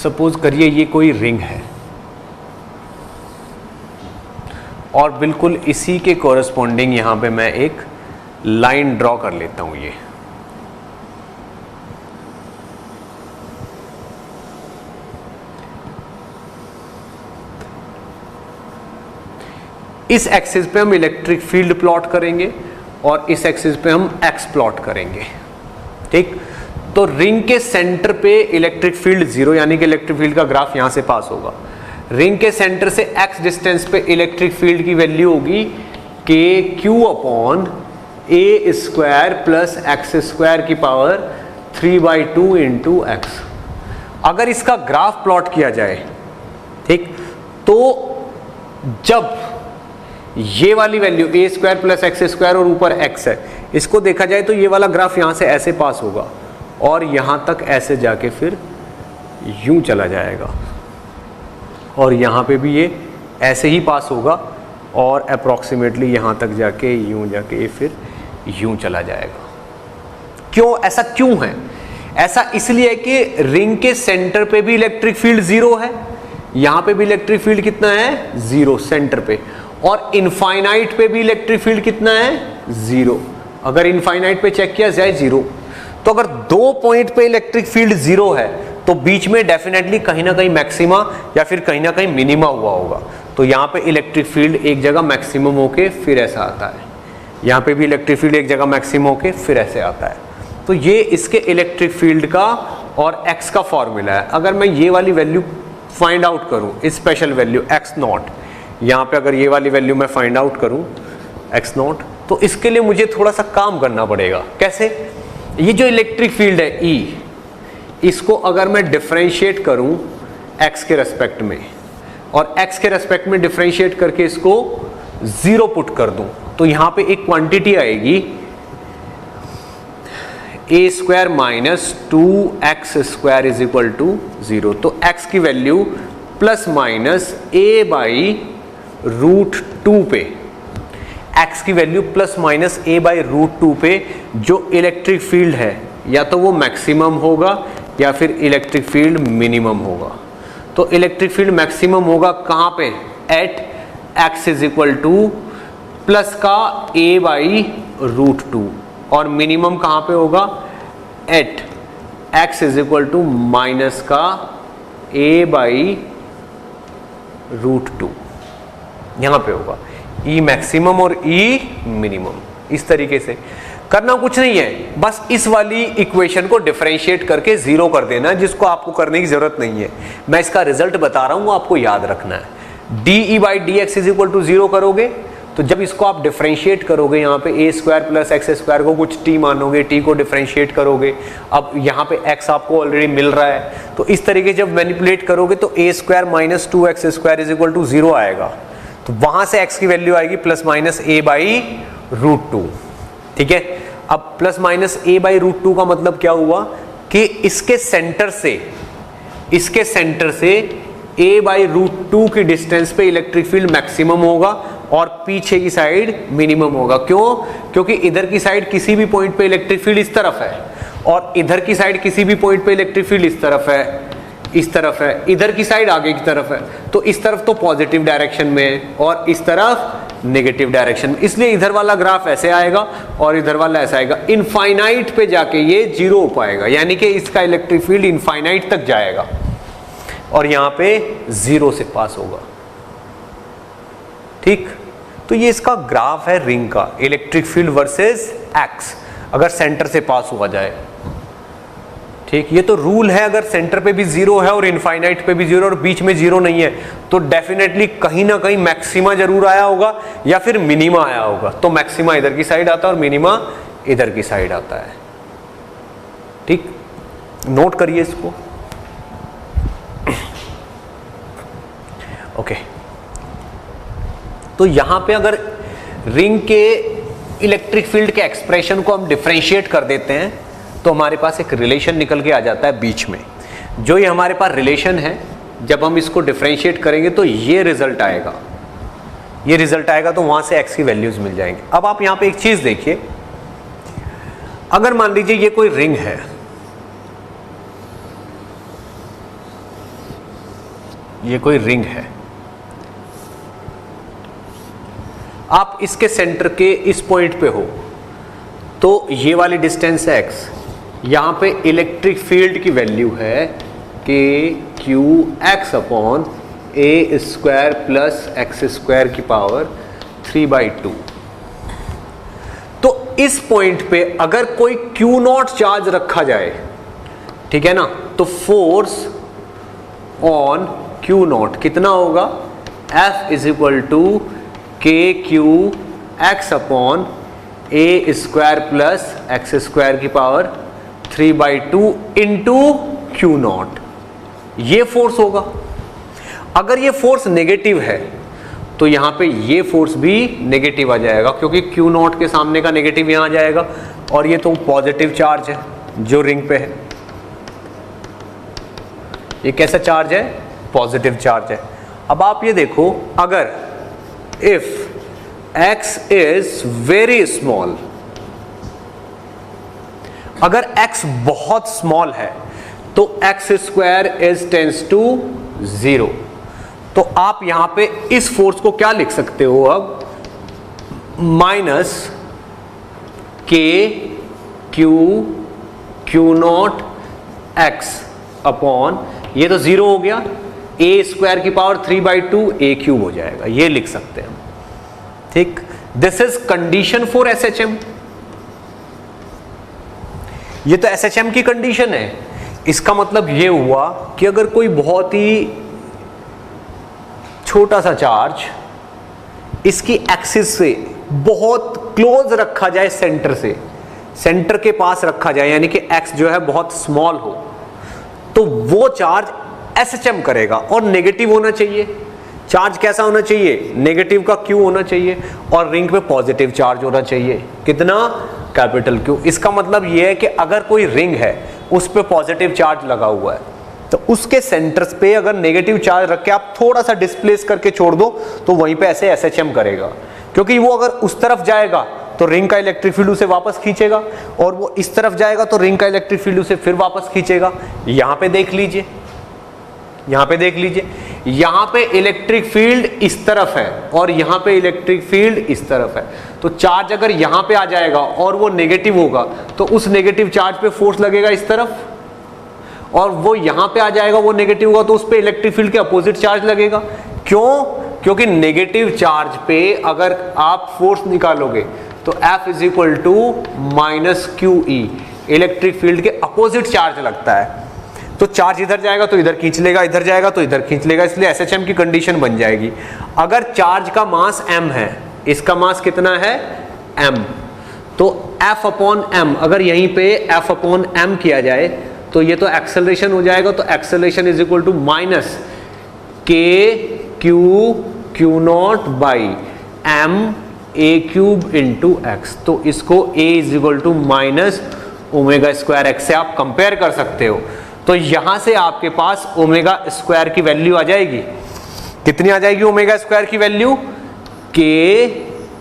[SPEAKER 1] सपोज करिए ये कोई रिंग है और बिल्कुल इसी के कोरस्पॉन्डिंग यहां पे मैं एक लाइन ड्रॉ कर लेता हूं। ये इस एक्सिस पे हम इलेक्ट्रिक फील्ड प्लॉट करेंगे और इस एक्सिस पे हम एक्स प्लॉट करेंगे। ठीक, तो रिंग के सेंटर पे इलेक्ट्रिक फील्ड 0 यानी कि इलेक्ट्रिक फील्ड का ग्राफ यहां से पास होगा। रिंग के सेंटर से x डिस्टेंस पे इलेक्ट्रिक फील्ड की वैल्यू होगी के क्यू अपॉन ए स्क्वायर प्लस एक्स स्क्वायर की पावर 3/2 इंटू एक्स। अगर इसका ग्राफ प्लॉट किया जाए, ठीक, तो जब ये वाली वैल्यू ए स्क्वायर प्लस एक्स स्क्वायर और ऊपर एक्स है, इसको देखा जाए तो ये वाला ग्राफ यहां से ऐसे पास होगा और यहां तक ऐसे जाके फिर यूं चला जाएगा और यहां पे भी ये ऐसे ही पास होगा और अप्रॉक्सीमेटली यहां तक जाके यूं जाके फिर यूं चला जाएगा। क्यों, ऐसा क्यों है? ऐसा इसलिए है कि रिंग के सेंटर पे भी इलेक्ट्रिक फील्ड 0 है, यहां पे भी इलेक्ट्रिक फील्ड कितना है 0 सेंटर पे, और इनफाइनाइट पे भी इलेक्ट्रिक फील्ड कितना है 0। अगर इनफाइनाइट पे चेक किया जाए 0, तो अगर 2 पॉइंट पे इलेक्ट्रिक फील्ड 0 है तो बीच में डेफिनेटली कहीं ना कहीं मैक्सिमा या फिर कहीं ना कहीं मिनिमा हुआ होगा। तो यहाँ पे इलेक्ट्रिक फील्ड एक जगह मैक्सिमम होके फिर ऐसा आता है, यहाँ पे भी इलेक्ट्रिक फील्ड एक जगह मैक्सिमम होके फिर ऐसे आता है। तो ये इसके इलेक्ट्रिक फील्ड का और एक्स का फॉर्मूला है। अगर मैं ये वाली वैल्यू फाइंड आउट करूँ, स्पेशल वैल्यू एक्स नॉट, यहाँ पे अगर ये वाली वैल्यू मैं फाइंड आउट करूँ एक्स नॉट, तो इसके लिए मुझे थोड़ा सा काम करना पड़ेगा। कैसे? ये जो इलेक्ट्रिक फील्ड है E, इसको अगर मैं डिफरेंशिएट करूं x के रेस्पेक्ट में और x के रेस्पेक्ट में डिफरेंशिएट करके इसको 0 पुट कर दूं, तो यहां पे एक क्वांटिटी आएगी a square minus 2x square is equal to 0। तो x की वैल्यू प्लस माइनस a/√2 पे, x की वैल्यू प्लस माइनस a/√2 पे जो इलेक्ट्रिक फील्ड है या तो वो मैक्सिमम होगा या फिर इलेक्ट्रिक फील्ड मिनिमम होगा। तो इलेक्ट्रिक फील्ड मैक्सिमम होगा कहां पे? At x is equal to plus का a/√2, और मिनिमम कहां पे होगा? At x is equal to minus का a/√2, यहां पे होगा E मैक्सिमम और E मिनिमम। इस तरीके से करना कुछ नहीं है, बस इस वाली इक्वेशन को डिफरेंशिएट करके 0 कर देना है, जिसको आपको करने की जरूरत नहीं है। मैं इसका रिजल्ट बता रहा हूं, आपको याद रखना है। dE/dx इज इक्वल टू 0 करोगे तो जब इसको आप डिफरेंशिएट करोगे, यहाँ पे a square plus x square को कुछ t मानोगे, t को डिफरेंशिएट करोगे, अब यहाँ पे x आपको ऑलरेडी मिल रहा है, तो इस तरीके जब मैनिपुलेट करोगे तो a square minus 2x square is equal to 0 आएगा। तो वहां से x की वैल्यू आएगी प्लस माइनस a/√2। ठीक है, अब प्लस माइनस a/√2 का मतलब क्या हुआ कि इसके सेंटर से a/√2 की डिस्टेंस पे इलेक्ट्रिक फील्ड मैक्सिमम होगा और पीछे की साइड मिनिमम होगा। क्यों? क्योंकि इधर की साइड किसी भी पॉइंट पे इलेक्ट्रिक फील्ड इस तरफ है और इधर की साइड किसी भी पॉइंट पे इलेक्ट्रिक फील्ड इस तरफ है, इस तरफ है, इधर की साइड आगे की तरफ है। तो इस तरफ तो पॉजिटिव डायरेक्शन में है और इस तरफ नेगेटिव डायरेक्शन में, इसलिए इधर वाला ग्राफ ऐसे आएगा और इधर वाला ऐसा आएगा। इनफाइनाइट पे जाके ये 0 हो पाएगा, यानी कि इसका इलेक्ट्रिक फील्ड इनफाइनाइट तक जाएगा और यहां पे 0 से पास होगा। ठीक, तो ये इसका ग्राफ है रिंग का, इलेक्ट्रिक फील्ड वर्सेस एक्स अगर सेंटर से पास हुआ जाए। ठीक, ये तो रूल है, अगर सेंटर पे भी 0 है और इनफाइनाइट पे भी 0 और बीच में 0 नहीं है तो डेफिनेटली कहीं ना कहीं मैक्सिमा जरूर आया होगा या फिर मिनिमा आया होगा। तो मैक्सिमा इधर की साइड आता है और मिनिमा इधर की साइड आता है। ठीक, नोट करिए इसको। ओके, तो यहां पे अगर रिंग के इलेक्ट्रिक फील्ड के एक्सप्रेशन को हम डिफरेंशिएट कर देते हैं तो हमारे पास एक रिलेशन निकल के आ जाता है बीच में। जो ये हमारे पास रिलेशन है, जब हम इसको डिफरेंशिएट करेंगे तो ये रिजल्ट आएगा, ये रिजल्ट आएगा, तो वहां से x की वैल्यूज मिल जाएंगे। अब आप यहां पे एक चीज देखिए, अगर मान लीजिए ये कोई रिंग है, ये कोई रिंग है, आप इसके सेंटर के इस पॉइंट पे हो, तो ये वाली डिस्टेंस है x, यहां पे इलेक्ट्रिक फील्ड की वैल्यू है के क्यू एक्स अपॉन ए स्क्वायर प्लस एक्स स्क्वायर की पावर 3/2। तो इस पॉइंट पे अगर कोई क्यू नॉट चार्ज रखा जाए, ठीक है ना, तो फोर्स ऑन क्यू नॉट कितना होगा, F इज इक्वल टू के क्यू एक्स अपॉन ए स्क्वायर प्लस एक्स स्क्वायर की पावर 3/2 इंटू क्यू नॉट, ये फोर्स होगा। अगर ये फोर्स नेगेटिव है तो यहां पे ये फोर्स भी नेगेटिव आ जाएगा, क्योंकि क्यू नॉट के सामने का नेगेटिव यहां आ जाएगा, और ये तो पॉजिटिव चार्ज है जो रिंग पे है। ये कैसा चार्ज है, पॉजिटिव चार्ज है। अब आप ये देखो, अगर if x is very small, अगर x बहुत स्मॉल है तो x square is tends to 0, तो आप यहां पे इस फोर्स को क्या लिख सकते हो अब, minus K Q not x upon, ये तो 0 हो गया, ए स्क्वायर की पावर 3/2 ए क्यूब हो जाएगा, ये लिख सकते हैं हम। ठीक, this is condition for SHM. ये तो एसएचएम की कंडीशन है। इसका मतलब ये हुआ कि अगर कोई बहुत ही छोटा सा चार्ज इसकी एक्सिस से बहुत क्लोज रखा जाए, सेंटर से, सेंटर के पास रखा जाए, यानी कि एक्स जो है बहुत स्मॉल हो, तो वो चार्ज एसएचएम करेगा और नेगेटिव होना चाहिए। चार्ज कैसा होना चाहिए, नेगेटिव का क्यू होना चाहिए, और रिंग पे पॉजिटिव चार्ज होना चाहिए, कितना, कैपिटल क्यू। इसका मतलब ये है कि अगर कोई रिंग है उस पे पॉजिटिव चार्ज लगा हुआ है, तो उसके सेंटर्स पे अगर नेगेटिव चार्ज रख के आप थोड़ा सा डिस्प्लेस करके छोड़ दो तो वहीं पे ऐसे एसएचएम करेगा, क्योंकि वो अगर उस तरफ जाएगा तो रिंग का इलेक्ट्रिक फील्ड उसे वापस खींचेगा, और वो इस तरफ जाएगा तो रिंग का इलेक्ट्रिक फील्ड उसे फिर वापस खींचेगा। यहां पे देख लीजिए, यहां पे देख लीजिए, यहां पे इलेक्ट्रिक फील्ड इस तरफ है और यहां पे इलेक्ट्रिक फील्ड इस तरफ है, तो चार्ज अगर यहां पे आ जाएगा और वो नेगेटिव होगा तो उस नेगेटिव चार्ज पे फोर्स लगेगा इस तरफ, और वो यहां पे आ जाएगा, वो नेगेटिव होगा तो उस पे इलेक्ट्रिक फील्ड के अपोजिट चार्ज लगेगा। क्यों, क्योंकि नेगेटिव चार्ज पे अगर आप फोर्स निकालोगे तो F is equal to minus q E, electric field के अपोजिट चार्ज लगता है, तो चार्ज इधर जाएगा तो इधर खींच लेगा, इधर जाएगा तो इधर खींच लेगा, इसलिए एसएचएम की कंडीशन बन जाएगी। अगर चार्ज का मास m है, इसका मास कितना है m, तो F अपॉन m, अगर यहीं पे F अपॉन m किया जाए तो ये तो एक्सेलरेशन हो जाएगा, तो acceleration is equal to minus K Q naught by m a cube into x, तो इसको a is equal to minus omega square X से आप कंपेयर कर सकते हो। तो यहां से आपके पास ओमेगा स्क्वायर की वैल्यू आ जाएगी, कितनी आ जाएगी ओमेगा स्क्वायर की value, k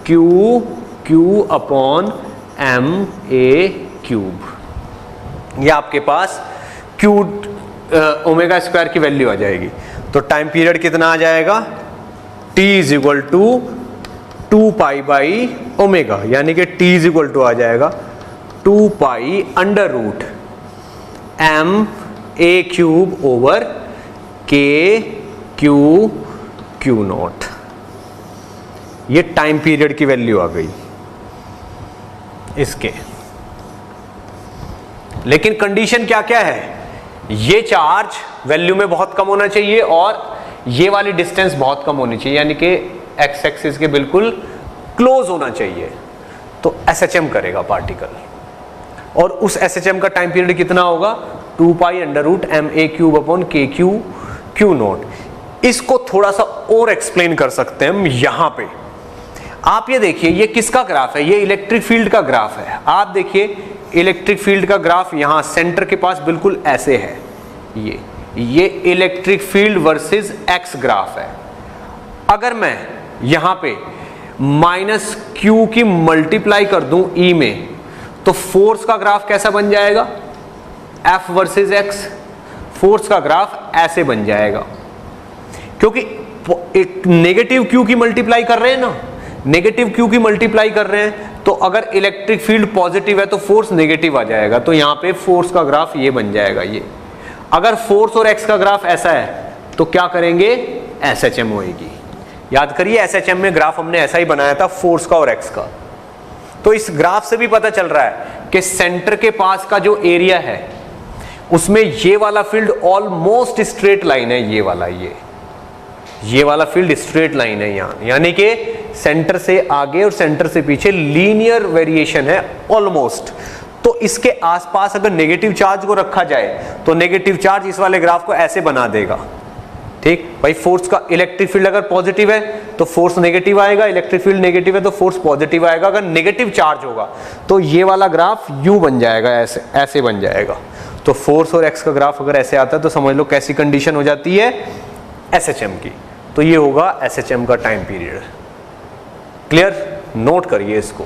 [SPEAKER 1] q upon m a cube, ये आपके पास क्यू ओमेगा स्क्वायर की वैल्यू आ जाएगी। तो टाइम पीरियड कितना आ जाएगा, t is equal to 2 pi by omega, यानी कि t इज इक्वल टू आ जाएगा 2 pi under root m a cube over k Q not. ये टाइम पीरियड की वैल्यू आ गई इसके। लेकिन कंडीशन क्या क्या है, ये चार्ज वैल्यू में बहुत कम होना चाहिए और ये वाली डिस्टेंस बहुत कम होनी चाहिए, यानी कि एक्स एक्सिस के बिल्कुल क्लोज होना चाहिए, तो एसएचएम करेगा पार्टिकल, और उस एसएचएम का टाइम पीरियड कितना होगा, 2 pi under root m a cube upon k Q not. इसको थोड़ा सा और एक्सप्लेन कर सकते हैं हम यहां पे। आप ये देखिए ये किसका ग्राफ है, ये इलेक्ट्रिक फील्ड का ग्राफ है। आप देखिए इलेक्ट्रिक फील्ड का ग्राफ यहां सेंटर के पास बिल्कुल ऐसे है, ये electric field versus x graph है। अगर मैं यहां पे माइनस क्यू की मल्टीप्लाई कर दूं ई में, तो फोर्स का ग्राफ कैसा बन जाएगा, एफ वर्सेस एक्स, फोर्स का ग्राफ ऐसे बन जाएगा। क्योंकि एक नेगेटिव क्यू की मल्टीप्लाई कर रहे हैं ना, नेगेटिव क्यू की मल्टीप्लाई कर रहे हैं, तो अगर इलेक्ट्रिक फील्ड पॉजिटिव है तो फोर्स नेगेटिव आ जाएगा, तो यहां पे फोर्स का ग्राफ ये बन जाएगा। ये अगर फोर्स और एक्स का ग्राफ ऐसा है तो क्या करेंगे, एसएचएम होएगी। याद करिए एसएचएम में ग्राफ हमने ऐसा ही बनाया था, फोर्स का और एक्स का। तो इस ग्राफ से भी पता चल रहा है कि सेंटर के पास का जो एरिया है उसमें ये वाला फील्ड ऑलमोस्ट स्ट्रेट लाइन है, ये वाला फील्ड स्ट्रेट लाइन है यहां, यानी कि सेंटर से आगे और सेंटर से पीछे लीनियर वेरिएशन है ऑलमोस्ट। तो इसके आसपास अगर नेगेटिव चार्ज को रखा जाए तो नेगेटिव चार्ज इस वाले ग्राफ को ऐसे बना देगा। ठीक भाई, फोर्स का इलेक्ट्रिक फील्ड अगर पॉजिटिव है तो फोर्स नेगेटिव आएगा, इलेक्ट्रिक फील्ड नेगेटिव है तो फोर्स पॉजिटिव आएगा। अगर नेगेटिव चार्ज होगा तो ये वाला ग्राफ यू बन जाएगा, ऐसे बन जाएगा। तो फोर्स और एक्स का ग्राफ अगर ऐसे आता है तो समझ लो कैसी कंडीशन हो जाती है, एसएचएम की। तो ये होगा एसएचएम का टाइम पीरियड। क्लियर, नोट करिए इसको।